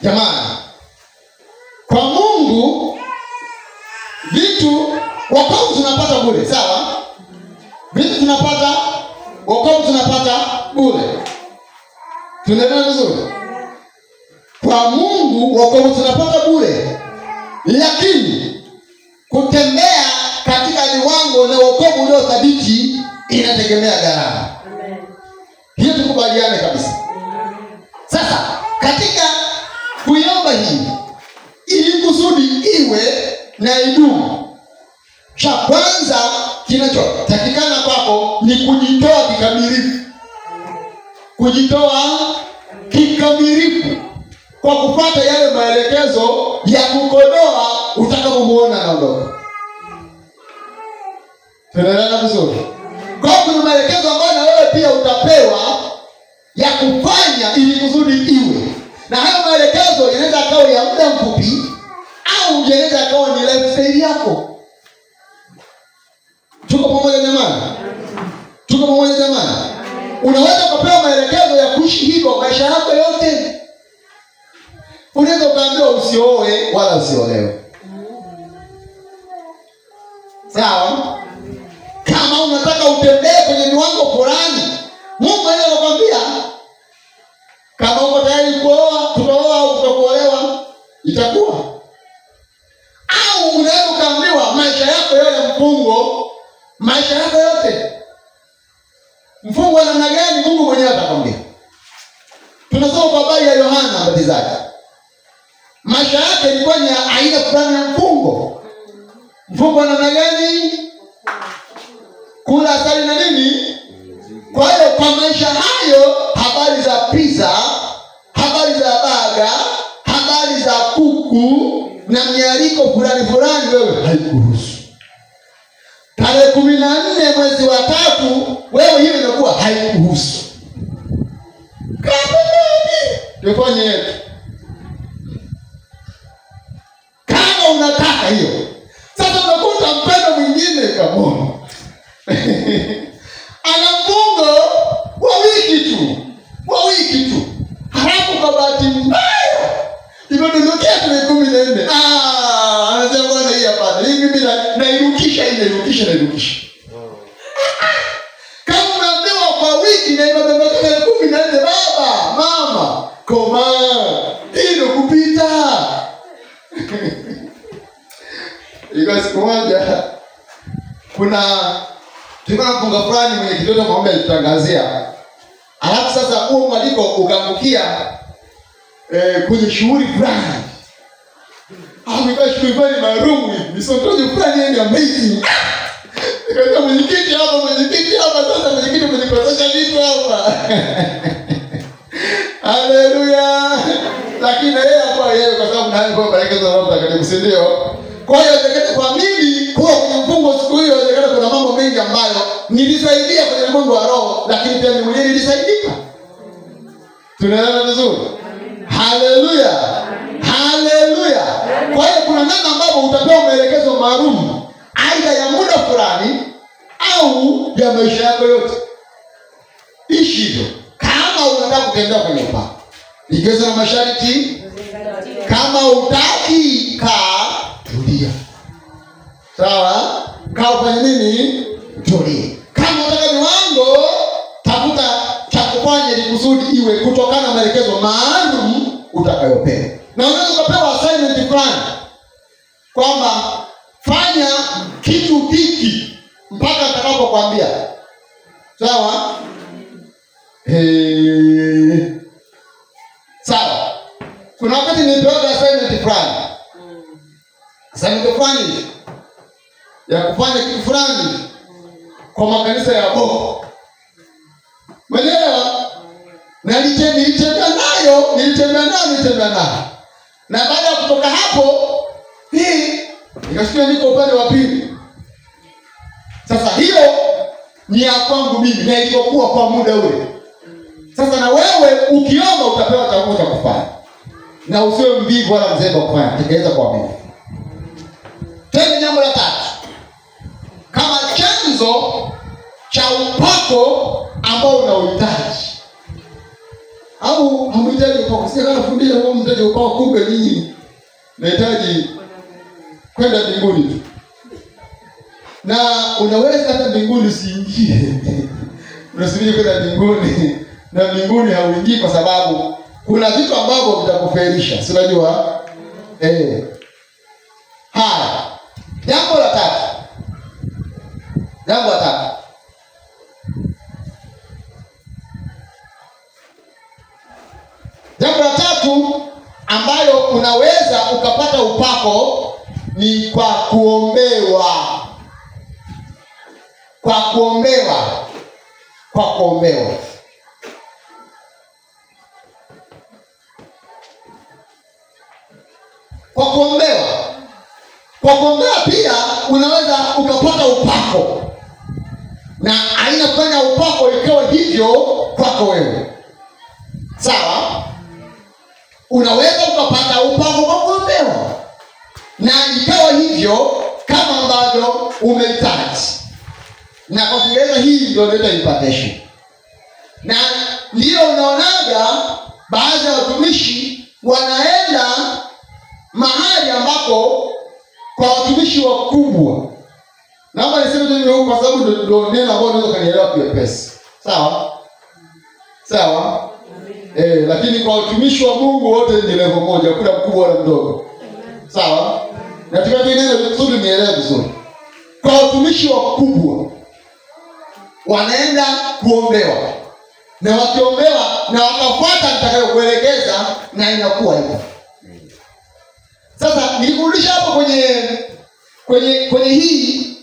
Jamani, kwa Mungu vitu wokovu tunapata bure, sawa? Vitu tunapata wokovu tunapata bure. Tunaelewa vizuri? Kwa Mungu wokovu tunapata bure. Lakini kutembea katika viwango na wokovu ulio thabiti inategemea gharama. Amen. Hiyo tukubaliane kabisa. Sasa katika kuiomba hii ili kusudi iwe na idumu, cha kwanza kinachotakikana kwako ni kujitoa kikamilifu. Kujitoa kikamilifu kwa kufuata yale maelekezo ya kukodoa utakapomuona anaondoka. Tunaelewana vizuri? Kwa kuna maelekezo ambayo na wewe pia utapewa ya kufanya ili kusudi iwe. Na hayo maelekezo yanaweza kawa ya muda mfupi au yanaweza kawa ni lifestyle yako. Tuko pamoja jamani? Tuko pamoja jamani? Unaweza kupewa maelekezo ya kuishi hivyo maisha yako yote. Unaweza ukaambiwa usioe wala usiolewe. Sawa? Kama unataka utembee kwenye viwango fulani, Mungu anakuambia kama uko tayari kuoa, kuoa au kutokuolewa itakuwa. Au unaweza ukaambiwa maisha yako yote mfungo, maisha yako yote. Mfungo wa namna gani? Mungu mwenyewe atakwambia. Tunasoma kwa habari ya Yohana Mbatizaji. Maisha yake ilikuwa ni aina fulani ya mfungo. Mfungo wa namna gani? Kula asali na nini? Kwa hiyo kwa maisha hayo, habari za pizza, habari za baga, habari za kuku na mialiko fulani fulani wewe haikuhusu. Tarehe 14 mwezi wa 3 wewe hiyo inakuwa haikuhusu. Tufanye yetu. Kama unataka hiyo. Sasa unakuta mpendo mwingine kama ana mfungo wa wiki tu. Halafu kwa bahati mbaya imedondokea tarehe 14. Anasema bwana hii hapa. Hii mimi nairukisha. Kama unaambiwa kwa wiki na imedondokea tarehe 14, baba, mama, koma. Hilo kupita. Iko siku moja tulikuwa na mfunga fulani mwenye kitoto mwombe alitangazia. Alafu sasa huo mwaliko ukaangukia kwenye shughuli fulani. Ilikuwa shughuli fulani maalum hivi. Misotoji fulani ni amazing. Nikaita mwenyekiti hapa sasa mwenyekiti mwenyekotosha vitu hapa. Haleluya. Lakini yeye kwa sababu nani kwa baraka za Roho Mtakatifu, si ndio? Kwa hiyo kwa mimi kuwa kwenye mfungo siku hiyo kuna mambo mengi ambayo nilisaidia kwenye mambo ya roho, lakini pia mimi mwenyewe nilisaidika. Tunaelewana vizuri? Haleluya. Haleluya. Kwa hiyo kuna namna ambapo utapewa maelekezo maalum aidha ya muda fulani au ya maisha yako yote. ishi hivyo. Kama unataka kutembea kwenye upako, vigezo na masharti. Kama hutaki, kaa, tulia. Sawa? Kaa ufanye nini? Tulia. Kama unataka viwango, tafuta cha kufanya ili kusudi iwe kutokana na maelekezo maalum utakayopewa. Na unaweza kupewa assignment fulani kwamba fanya kitu hiki mpaka atakapokuambia. Sawa? Sawa. Kuna wakati nilipewa assignment fulani. Assignment fulani ya kufanya kitu fulani kwa makanisa ya Boko. Umeelewa? Na nilitembea nayo. Na baada ya kutoka hapo, nikasikia niko upande wa pili. Sasa hiyo ni ya kwangu mimi na ilikokuwa kwa muda ule. Sasa na wewe ukiomba utapewa chakula cha kufanya. Na usiwe mvivu wala mzembe wa kufanya, tekeleza kwa mimi. Tena jambo la tatu. Kama chanzo cha upako ambao unauhitaji. Au hamhitaji upako. Sasa kana fundisha wewe mtaje upako, kumbe nini? Nahitaji kwenda mbinguni tu. Na unaweza hata mbinguni usiingie. Unasubiri kwenda mbinguni. Na mbinguni hauingii kwa sababu kuna vitu ambavyo vitakufelisha. Si unajua? Haya. Jambo la tatu. Jambo la tatu ambayo unaweza ukapata upako ni kwa kuombewa. Kwa kuombewa. Kwa kuombewa pia unaweza ukapata upako. Na aina kufanya upako ikawa hivyo kwako wewe. Sawa? Unaweza ukapata upako kwa kuombewa. Na ikawa hivyo kama ambavyo umehitaji. Na kwa Kiingereza hii ndio inaitwa impartation. Na ndio unaonaga baadhi ya watumishi wanaenda mahali ambako kwa watumishi wakubwa. Naomba niseme tu hivyo kwa sababu ndio neno ambalo unaweza kunielewa kwa pesa. Sawa? Lakini kwa watumishi wa Mungu wote ni level moja, kuna mkubwa wala mdogo. Sawa? Na tukiambia neno vizuri nielewe vizuri. Kwa watumishi wakubwa wanaenda kuombewa. Na wakiombewa na wakafuata nitakayokuelekeza na inakuwa hivyo. Sasa nilikurudisha hapo kwenye hii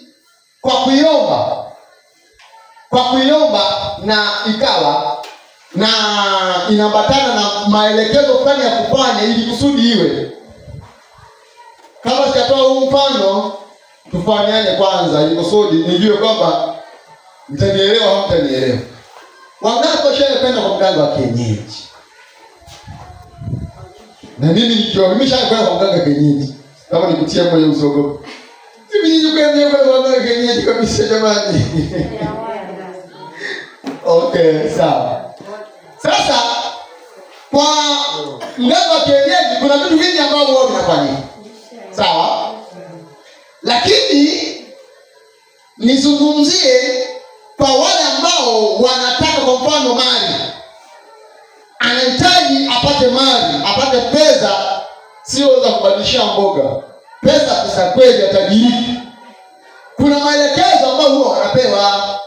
kwa kuiomba na ikawa na inaambatana na maelekezo fulani ya kufanya ili kusudi iwe. Kama sikatoa huu mfano, tufanyane kwanza ili kusudi nijue kwamba mtanielewa au mtanielewa. Wangapi washakwenda kwa mganga wa kienyeji? Na mimi nimeshakwenda kwa mganga wa kienyeji. Kama nikutia moyo usiogope. Mimi nilikwenda kwa mganga wa kienyeji kabisa jamani. Okay, sawa. Sasa kwa mganga wa kienyeji kuna vitu vingi ambavyo wao wanafanya. Sawa? Lakini nizungumzie kwa wale ambao wanataka kwa mfano mali. Anahitaji apate mali, apate pesa, sio za kubadilishia mboga. Pesa kweli atajiriki. Kuna maelekezo ambayo huwa wanapewa.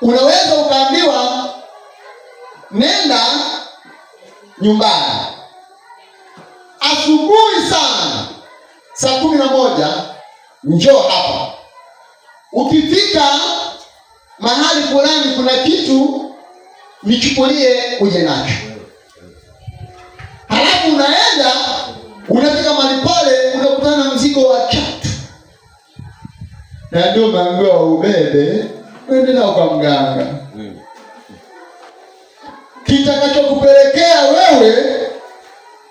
Unaweza ukaambiwa nenda nyumbani asubuhi sana saa 11 njoo hapa. Ukifika mahali fulani kuna kitu nichukulie uje nacho. Halafu unaenda unafika mahali pale unakutana na mzigo wa chatu. Na ndio umeambiwa ubebe uende nao kwa mganga. Kitakachokupelekea wewe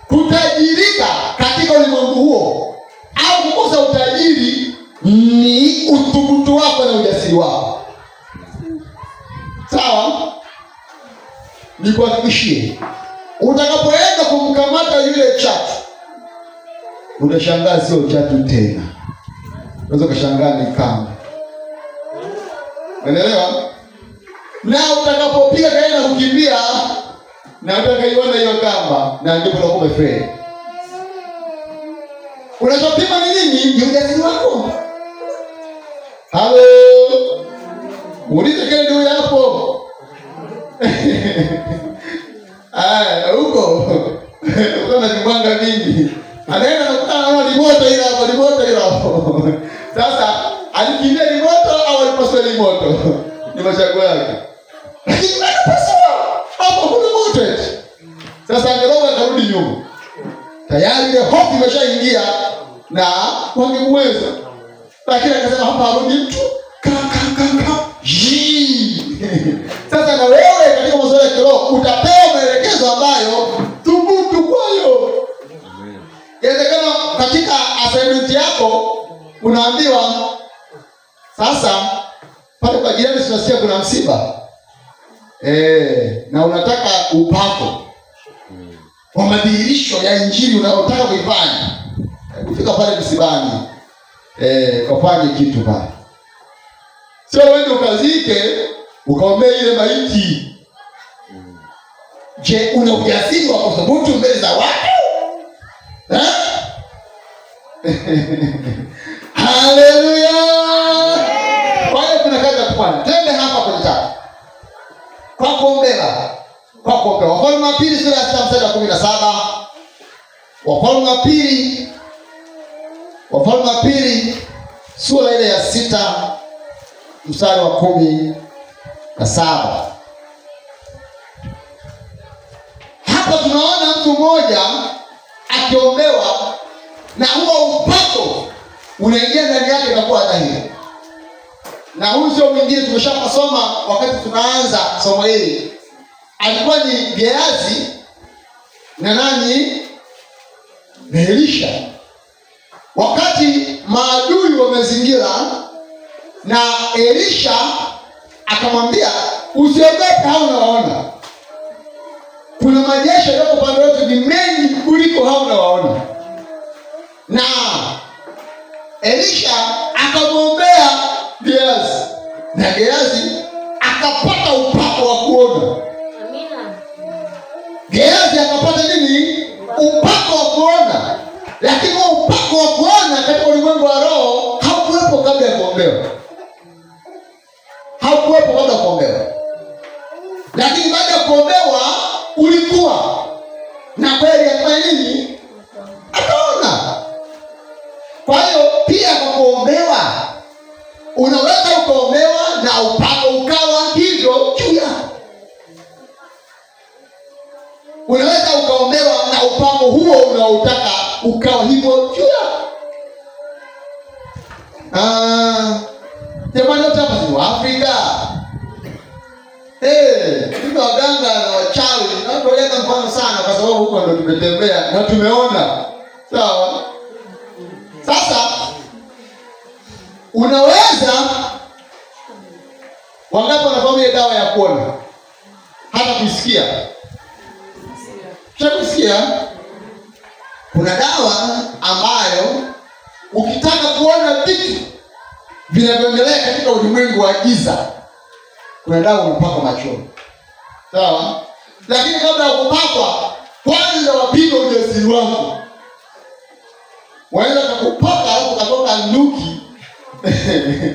kutajirika katika ulimwengu huo au kukosa utajiri ni uthubutu wako na ujasiri wako. Sawa? nikuhakikishie, utakapoenda kumkamata yule chatu, utashangaa sio chatu tena. Unaweza kushangaa ni kamba. Unaelewa? Na utakapopiga kaenda kukimbia na utakaiona hiyo kamba, na ndipo utakuwa umefeli. Unachopima ni nini? Ni ujasiri wako. Halo. Muulize kile ndio hapo. Huko. Kuna vibanga vingi. Anaenda nakutana na limoto ile hapo, limoto ile hapo. Sasa alikimbia limoto au alipaswa limoto? Ni machaguo yake. Lakini anapaswa hapo kuna moto. Sasa angeroga akarudi nyuma. Tayari ile hofu imeshaingia na wangemweza. Lakini akasema hapa arudi mtu. Sasa na wewe katika mazoezi ya kiroho utapewa maelekezo ambayo thubutu kwayo. Inawezekana katika assignment yako unaambiwa sasa pale kwa jirani tunasikia kuna msiba. Na unataka upako kwa madhihirisho ya injili unayotaka kuifanya. Kufika pale msibani kafanye kitu pale. Sio wewe ukazike ukaombea ile maiti. Je, una ujasiri wa kuthubutu mbele za watu? Haleluya! Kwa hiyo kuna kazi ya kufanya. Twende hapa kwenye tatu. Kwa kuombea. Wafalme wa pili sura ya 6 mstari wa 17. Wafalme wa pili sura ile ya 6 mstari wa 17. Hapa tunaona mtu mmoja akiombewa na huo upako unaingia ndani yake na kuwa dhahiri. Na huyu sio mwingine, tumeshapasoma wakati tunaanza somo hili. Alikuwa ni Gehazi na nani? Na Elisha. Wakati maadui wamezingira na Elisha akamwambia usiogope, hao unawaona. Kuna majeshi yako pande yote ni mengi kuliko hao unawaona. Na Elisha akamwombea Gehazi. Na Gehazi akapata upako wa kuona. Amina. Gehazi akapata nini? Upako wa kuona. Lakini upako wa kuona katika ulimwengu wa roho haukuwepo kabla ya kuombewa. Lakini baada ya kuombewa ulikuwa. Na kweli akafanya nini? Akaona. Kwa hiyo pia kwa kuombewa unaweza ukaombewa na upako ukawa hivyo juu yako. Unaweza ukaombewa na upako huo unaotaka ukawa hivyo juu yako. Jamani wote hapa ni Afrika. Kuna waganga na wachawi. Na tueleza mfano sana kwa sababu huko ndo tumetembea na tumeona. Sawa? Sasa unaweza wangapi wanafahamu ile dawa ya kuona? Hata kusikia. Kusikia? Kuna dawa ambayo ukitaka kuona vitu vinavyoendelea katika ulimwengu wa giza, kuna dawa unapaka machoni. Sawa? Lakini kabla ya kupakwa, kwanza wapige ujasiri wako. Wanaweza kukupaka hapo katoka nuki.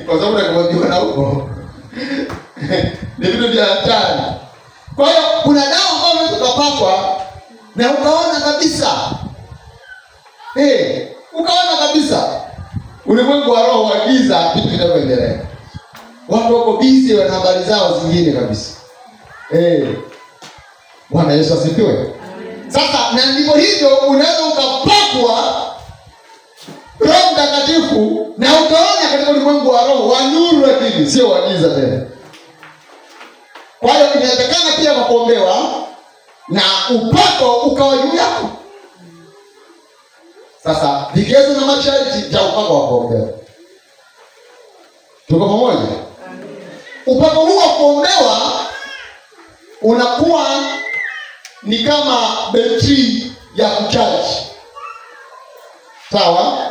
Kwa sababu nakwambia na huko. Ni vitu vya hatari. Kwa hiyo kuna dawa ambayo unaweza kupakwa na ukaona kabisa. Ukaona kabisa ulimwengu wa roho wa giza vitu vinavyoendelea. Watu wako busy wana habari zao zingine kabisa. Bwana Yesu asifiwe. Sasa na ndivyo hivyo unaweza ukapakwa Roho Mtakatifu na ukaona katika ulimwengu wa roho wa nuru, lakini sio wa giza tena. Kwa hiyo inawezekana pia kwa kuombewa na upako ukawa juu yako. Sasa vigezo na masharti vya upako wa kuombewa. Tuko pamoja? Upako huu wa kuombewa unakuwa ni kama betri ya kuchaji. Sawa?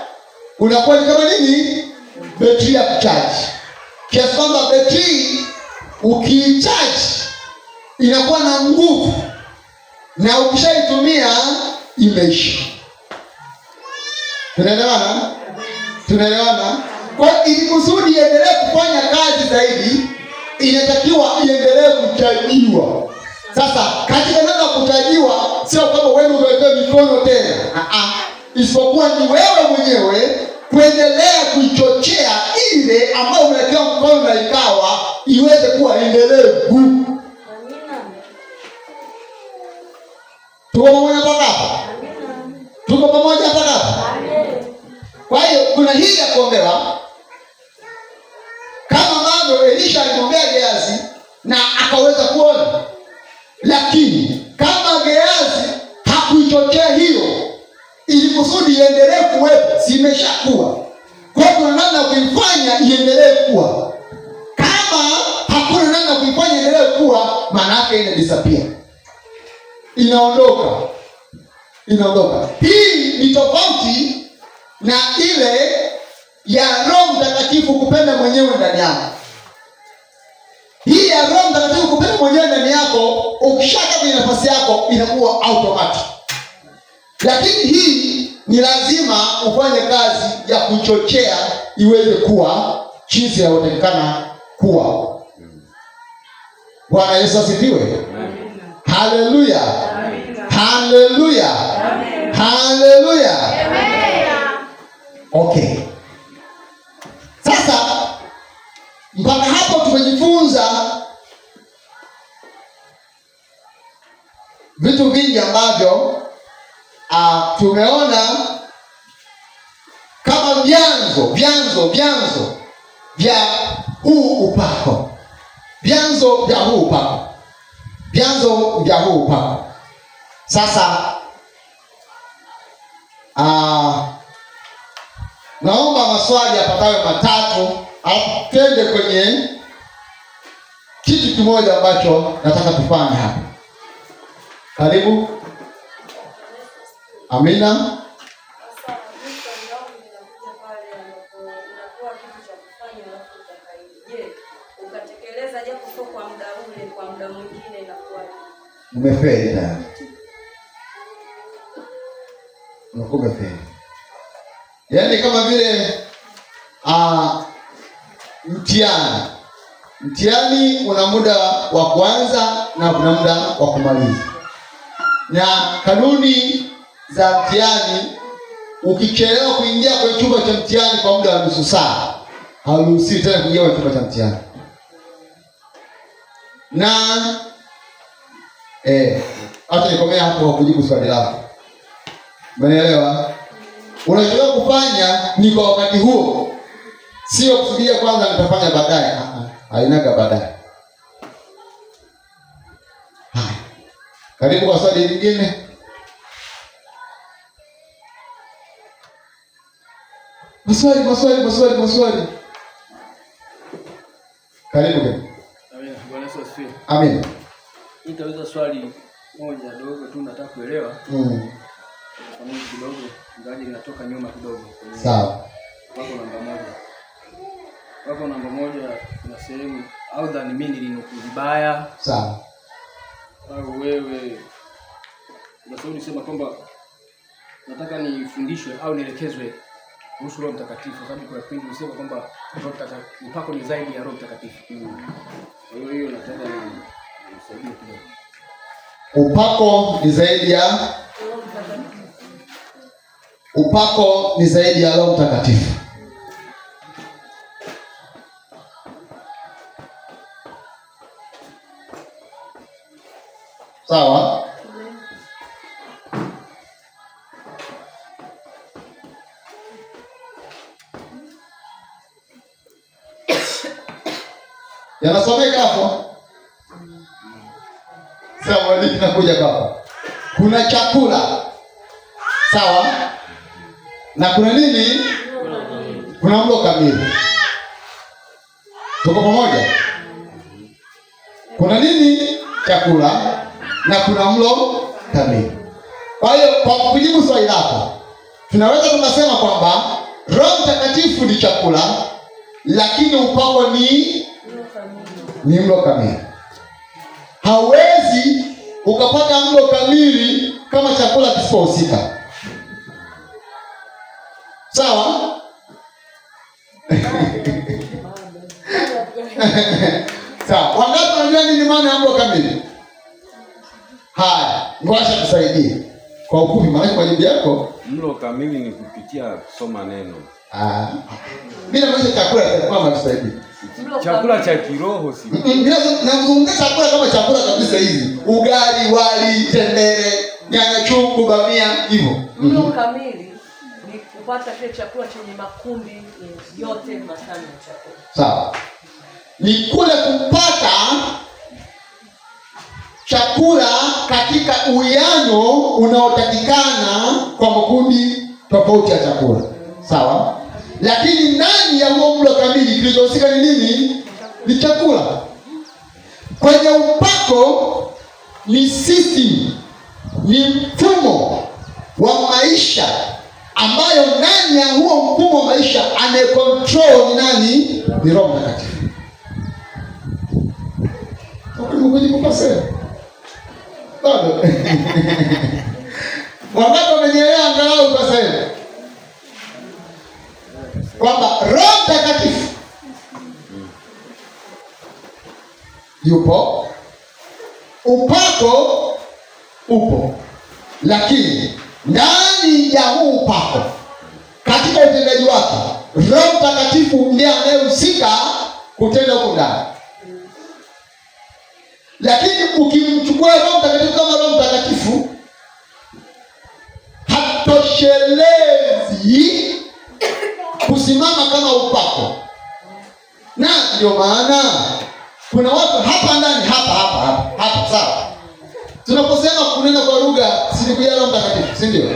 Unakuwa ni kama nini? Betri ya kuchaji. Kiasi kwamba betri ukiichaji inakuwa na nguvu, na ukishaitumia imeisha. Tunaelewana? Tunaelewana? Kwa ili kusudi iendelee kufanya kazi zaidi, inatakiwa iendelee kuchajiwa. Sasa katika neno la kuchajiwa sio kama wewe uweke mikono tena. Isipokuwa ni wewe mwenyewe kuendelea kuichochea ile ambayo umewekea mkono na ikawa iweze kuwa endelevu. Amina. Tuko pamoja hapa? Amina. Tuko pamoja hapa? Amen. Kwa hiyo kuna hii ya kuombewa, kama mambo Elisha alimwombea Gehazi na akaweza kuona. Lakini kama Gehazi hakuichochea hiyo ili kusudi iendelee kuwepo, si imeshakuwa. Kwa hiyo kuna namna kuifanya iendelee kuwa. Kama hakuna namna kuifanya iendelee kuwa, maana yake ina disappear. Inaondoka. Inaondoka. Hii ni tofauti na ile ya Roho Mtakatifu kupenda mwenyewe ndani yako. Hii ya Roho Mtakatifu kupenda mwenyewe ndani yako, ukishaka kwenye nafasi yako inakuwa automatic. Lakini hii ni lazima ufanye kazi ya kuchochea iweze kuwa jinsi inayotakikana kuwa. Bwana Yesu asifiwe. Haleluya. Haleluya. Haleluya. Okay. Sasa mpaka hapo tumejifunza vitu vingi ambavyo tumeona kama vyanzo vya huu upako. Vyanzo vya huu upako. Vyanzo vya huu upako. Sasa naomba maswali yapatayo matatu, alafu twende kwenye kitu kimoja ambacho nataka tufanye hapa. Karibu. Amina. Sasa mtu anaona ninakuja pale unakuwa kitu cha kufanya alafu utakaidi. Je, ukatekeleza japo sio kwa muda ule, kwa muda mwingine inakuwa Umefeli tayari. Unakuwa umefeli. Yaani kama vile mtihani una muda wa kuanza na kuna muda wa kumaliza. Na kanuni za mtihani, ukichelewa kuingia kwenye chumba cha mtihani kwa muda wa nusu saa, hauruhusiwi tena kuingia kwenye chumba cha mtihani. Na hata nikomea hapo kwa kujibu swali lako. Umeelewa? Unachotaka kufanya ni kwa wakati huo. Sio kusudia kwanza nitafanya baadaye. Hainaga baadaye. Haya. Karibu kwa swali lingine. Maswali. Karibu. Amina. Bwana Yesu asifiwe. Amen. Nitauliza swali moja dogo tu, nataka kuelewa. Kwa nini kidogo ngaje linatoka nyuma kidogo. Sawa. Wako namba moja kuna sehemu au dhani mimi nilinuku vibaya. Sawa. Au wewe unasema nisema kwamba nataka nifundishwe au nielekezwe kuhusu Roho Mtakatifu, sababu kwa kipindi unasema kwamba Roho Mtakatifu upako ni zaidi ya Roho Mtakatifu. Kwa hiyo nataka nisaidie kidogo. Upako ni zaidi ya Roho Mtakatifu. Sawa? Yanasomeka hapo. Sawa, nini kinakuja hapa? Kuna chakula. Sawa? Na kuna nini? Kuna mlo kamili. Tuko pamoja? Kuna nini? Chakula na kuna mlo kamili. Kwa hiyo kwa kujibu swali lako, tunaweza tukasema kwamba Roho Mtakatifu ni chakula, lakini upako ni mlo kamili. Hauwezi ukapata mlo kamili kama chakula kisipohusika. Sawa? Sawa. Wangapi wanajua nini maana ya mlo kamili? Haya, ngoja tusaidie kwa ufupi, maana majibu yako. Mlo kamili ni kupitia kusoma neno. Bila maana chakula kama tusaidie. Chakula cha kiroho si. Nazungumzia chakula kama chakula kabisa hizi. Ugali, wali, tembele, nyanya chungu, bamia, hivyo. Mlo kamili ni kupata kile chakula chenye makundi yote matano ya chakula. Sawa. Ni kule kupata chakula katika uwiano unaotakikana kwa makundi tofauti ya chakula. Sawa? Lakini ndani ya huo mlo kamili kilichohusika ni nini? Ni chakula. Kwenye upako ni system, ni mfumo wa maisha ambayo ndani ya huo mfumo wa maisha anayecontrol ni nani? Ni Roho Mtakatifu. Kujibu kwa sasa. Bado. Wangapi wamenielewa angalau kwa sasa? Kwamba Roho Mtakatifu yupo, upako upo, lakini ndani ya huu upako katika utendaji wake Roho Mtakatifu ndiye anayehusika kutenda huko ndani. Lakini ukimchukua Roho Mtakatifu kama Roho Mtakatifu, hatoshelezi kusimama kama upako. Na ndio maana kuna watu hapa ndani hapa sawa. Tunaposema kunena kwa lugha si ni Roho Mtakatifu, si ndio?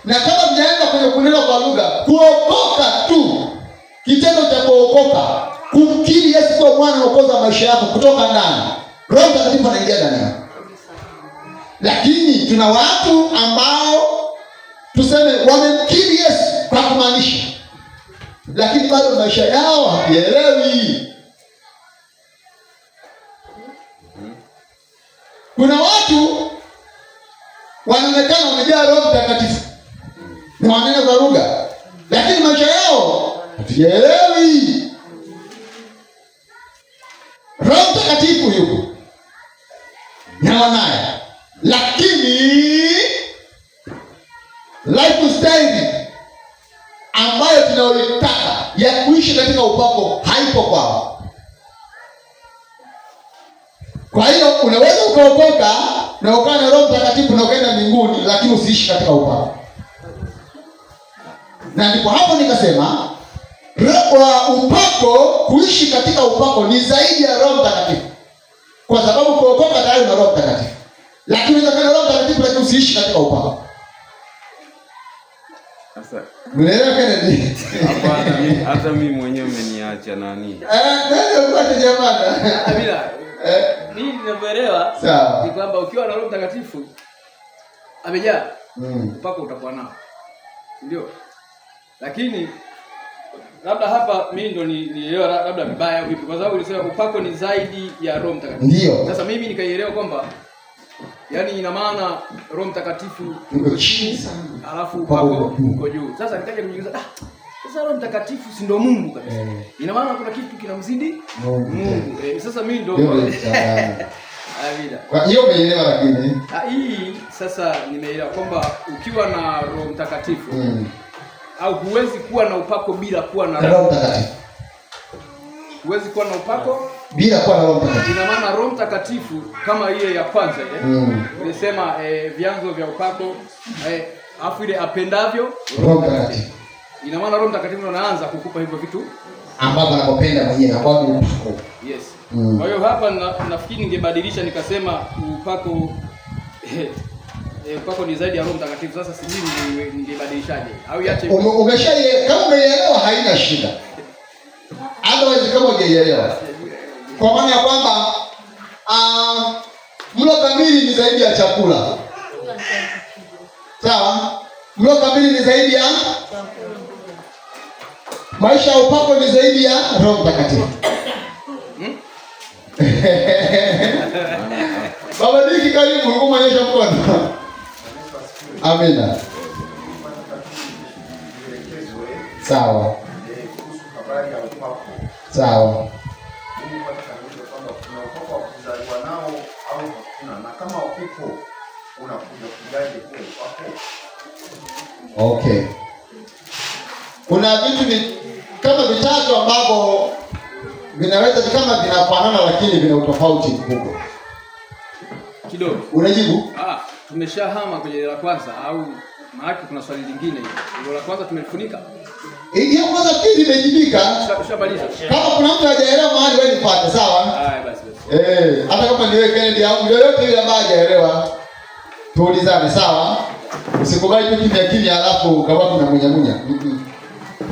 Na kama tunaenda kwenye kunena kwa lugha, kuokoka tu, kitendo cha kuokoka, kumkiri Yesu kwa Bwana na Mwokozi wa maisha yako kutoka ndani, Roho Mtakatifu anaingia ndani yako. Lakini tuna watu ambao tuseme wamemkiri Yesu kwa kumaanisha, lakini bado maisha yao hayaelewi. Kuna watu wanaonekana wamejaa Roho Mtakatifu na wanena kwa lugha, lakini maisha yao hayaelewi. Roho Mtakatifu yuko na wanaye, lakini lifestyle ambayo tunayoitaka ya kuishi katika upako haipo kwao. Kwa hiyo unaweza ukaokoka na ukawa na Roho Mtakatifu na ukaenda mbinguni, lakini usiishi katika upako. Na ndipo hapo nikasema upako, kuishi katika upako ni zaidi ya Roho Mtakatifu. Kwa sababu kuokoka tayari na Roho Mtakatifu, lakini unaweza kuwa na Roho Mtakatifu lakini usiishi katika upako. Sasa unaelewa Kennedy? Hata mimi mwenyewe umeniacha nani? Ndio upate jamani. Bila mimi ninavyoelewa ni kwamba ukiwa na Roho Mtakatifu amejaa, upako utakuwa nao. Ndio. Lakini labda hapa mimi ndo nielewa labda vibaya au vipi, kwa sababu ulisema upako ni zaidi ya Roho Mtakatifu. Ndio. Sasa mimi nikaielewa kwamba yani ina maana Roho Mtakatifu uko chini sana, alafu upako uko juu. Sasa nikaja kujiuliza, sasa Roho Mtakatifu si ndo Mungu kabisa. Ina maana kuna kitu kinamzidi Mungu. Sasa mimi ndo kwa hiyo umeelewa. Lakini hii sasa nimeelewa kwamba ukiwa na Roho Mtakatifu au huwezi kuwa na upako bila kuwa na Roho Mtakatifu. Huwezi kuwa na upako bila kuwa na Roho Mtakatifu. Ina maana Roho Mtakatifu kama ile ya kwanza ile nilisema vyanzo vya upako afu ile apendavyo Roho Mtakatifu. Ina maana Roho Mtakatifu anaanza kukupa hivyo vitu ambavyo anapopenda mwenyewe na kwa upako. Yes. Kwa hiyo hapa nafikiri ningebadilisha nikasema upako upako ni zaidi ya Roho Mtakatifu. Sasa sijui ningebadilishaje au iache. Kama umeelewa haina shida. Otherwise kama hujaelewa, kwa maana ya kwamba mlo kamili ni zaidi ya chakula, Sawa? Mlo kamili ni zaidi ya maisha ya upako, ni zaidi ya Roho Mtakatifu. Baba Diki, karibu, kumonyesha mkono. Amina. Sawa. Sawa. Okay. Kuna vitu kama vitatu ambavyo vinaweza kama vinafanana lakini vina utofauti mkubwa. Kidogo. Unajibu? Tumeshahama kwenye la kwanza au maana kuna swali lingine hilo la kwanza tumelifunika? Hiyo kwanza pili imejibika. Shabaliza. Kama kuna mtu hajaelewa mahali wewe nipate, sawa? Basi. Hata kama niwe Kennedy au yoyote yule ambaye hajaelewa, tuulizane, sawa? Usikubali tu kimya alafu kama kuna munya.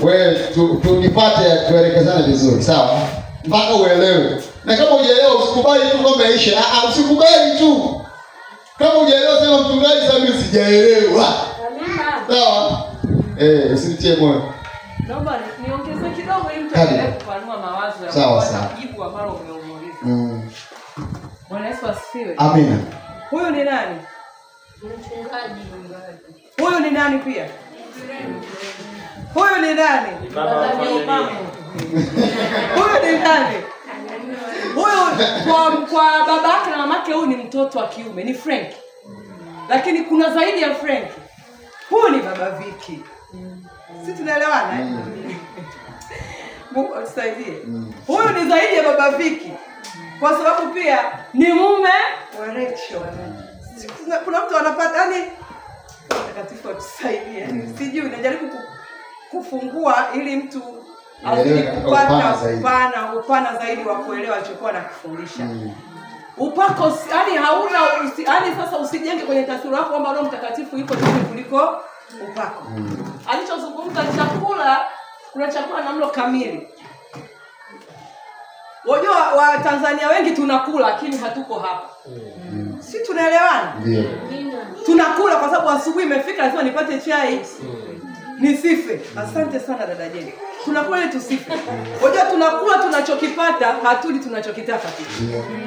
Wewe tunipate tuelekezane vizuri, sawa? Mpaka uelewe. Na kama hujaelewa usikubali tu kwamba ishe. Usikubali tu. Kama hujaelewa sema mchungaji sasa mimi sijaelewa. Sawa? Usinitie moyo. Naomba niongeze kidogo ili mtu aelewe kupanua mawazo ya sawa. Jibu ambalo umeuliza. Bwana Yesu asifiwe. Amina. Huyu ni nani? Mchungaji. Huyu ni nani pia? Huyu ni nani? Huyu ni nani? Huyu kwa baba yake na mama yake huyu ni mtoto wa kiume, ni Frank. Lakini kuna zaidi ya Frank. Huyu ni baba Viki. Si tunaelewana? Mungu atusaidie. Huyu ni zaidi ya baba Viki. Kwa sababu pia ni mume wa Rachel. Kuna mtu anapata yani mtakatifu atusaidie. Sijui najaribu kufungua ili mtu azidi kupata upana zaidi wa kuelewa alichokuwa anakufundisha. Upako yani hauna yani sasa usijenge kwenye taswira yako kwamba Roho Mtakatifu yuko chini kuliko upako. Alichozungumza chakula, kuna chakula na mlo kamili. Wajua wa Tanzania wengi tunakula lakini hatuko hapa. Si tunaelewana? Ndio. Tunakula kwa sababu asubuhi imefika lazima nipate chai. Nisife. Asante sana dada Jeni. Tunakula ili tusife. Wajua tunakula tunachokipata, hatuli tunachokitaka tu.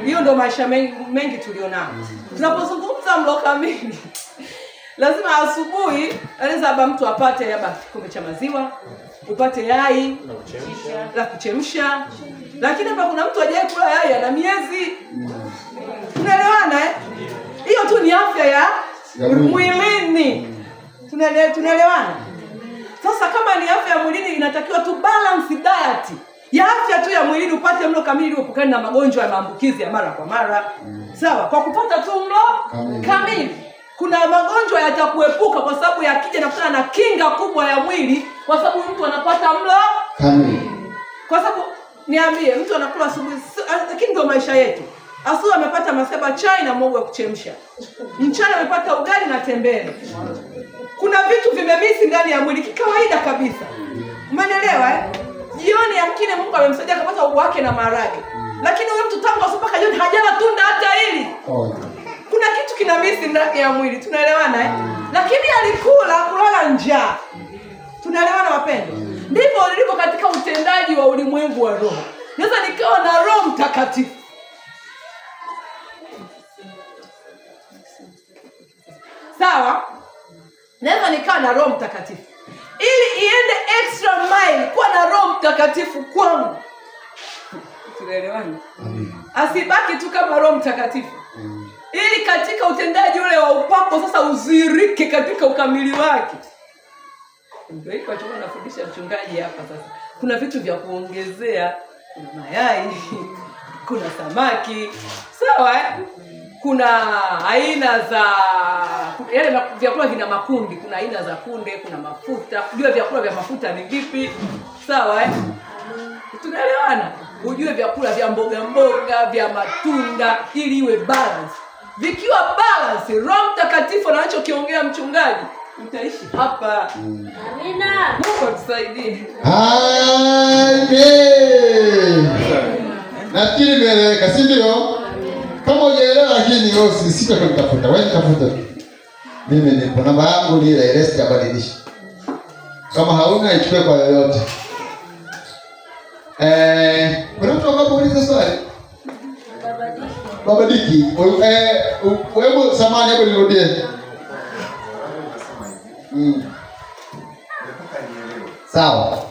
Hiyo ndio maisha mengi tulionao. Tunapozungumza mlo kamili, lazima asubuhi anaweza mtu apate kikombe cha maziwa, upate yai la kuchemsha. Lakini hapa kuna mtu hajawahi kula yai ana miezi. Tunaelewana Hiyo tu ni afya ya mwilini. Tunaelewana? Sasa kama ni afya ya mwilini inatakiwa tu balance diet. Ya afya tu ya mwilini upate mlo kamili ili uepukane na magonjwa ya maambukizi ya mara kwa mara. Sawa, kwa kupata tu mlo kamili. Kuna magonjwa yatakuepuka kwa sababu yakija na kutana na kinga kubwa ya mwili kwa sababu mtu anapata mlo kamili. Kwa sababu niambie mtu anakula asubuhi lakini ndio maisha yetu. Asubuhi amepata maseba chai na mogo wa kuchemsha. Mchana amepata ugali na tembele. Kuna vitu vimemisi ndani ya mwili kikawaida kabisa. Umeelewa Jioni yamkini Mungu amemsaidia kupata wake na maharage. Lakini huyo mtu tangu asubuhi mpaka jioni hajala tunda hata hili. Kuna kitu kinamisi ndani ya mwili. Tunaelewana Lakini alikula kulala njaa. Tunaelewana wapendwa? Ndivyo lilivyo katika utendaji wa ulimwengu wa roho. Naweza nikawa na Roho Mtakatifu. Sawa? Naweza nikawa na Roho Mtakatifu. Ili iende extra mile kuwa na Roho Mtakatifu kwangu. Tunaelewana? Asibaki tu kama Roho Mtakatifu. Ili katika utendaji ule wa upako sasa uzirike katika ukamili wake. Ndio hiko chochote nafundisha mchungaji hapa sasa. Kuna vitu vya kuongezea, kuna mayai, kuna samaki. Sawa Kuna aina za yale vyakula vina makundi, kuna aina za kunde, kuna mafuta. Ujue vyakula vya mafuta ni vipi? Sawa Tunaelewana? Ujue vyakula vya mboga, vya matunda ili iwe balance. Vikiwa balance, Roho Mtakatifu anachokiongea mchungaji, utaishi hapa. Amina. Mungu atusaidie. Amen. Nafikiri imeeleweka, si ndio? Kama hujaelewa lakini wewe usisite kunitafuta. Wewe nitafuta. Mimi nipo. Namba yangu ni ile rest ya badilisha. Kama hauna ichukue kwa yoyote. Kuna mtu anapouliza swali? Baba Diki, wewe samani hebu nirudie. Sawa.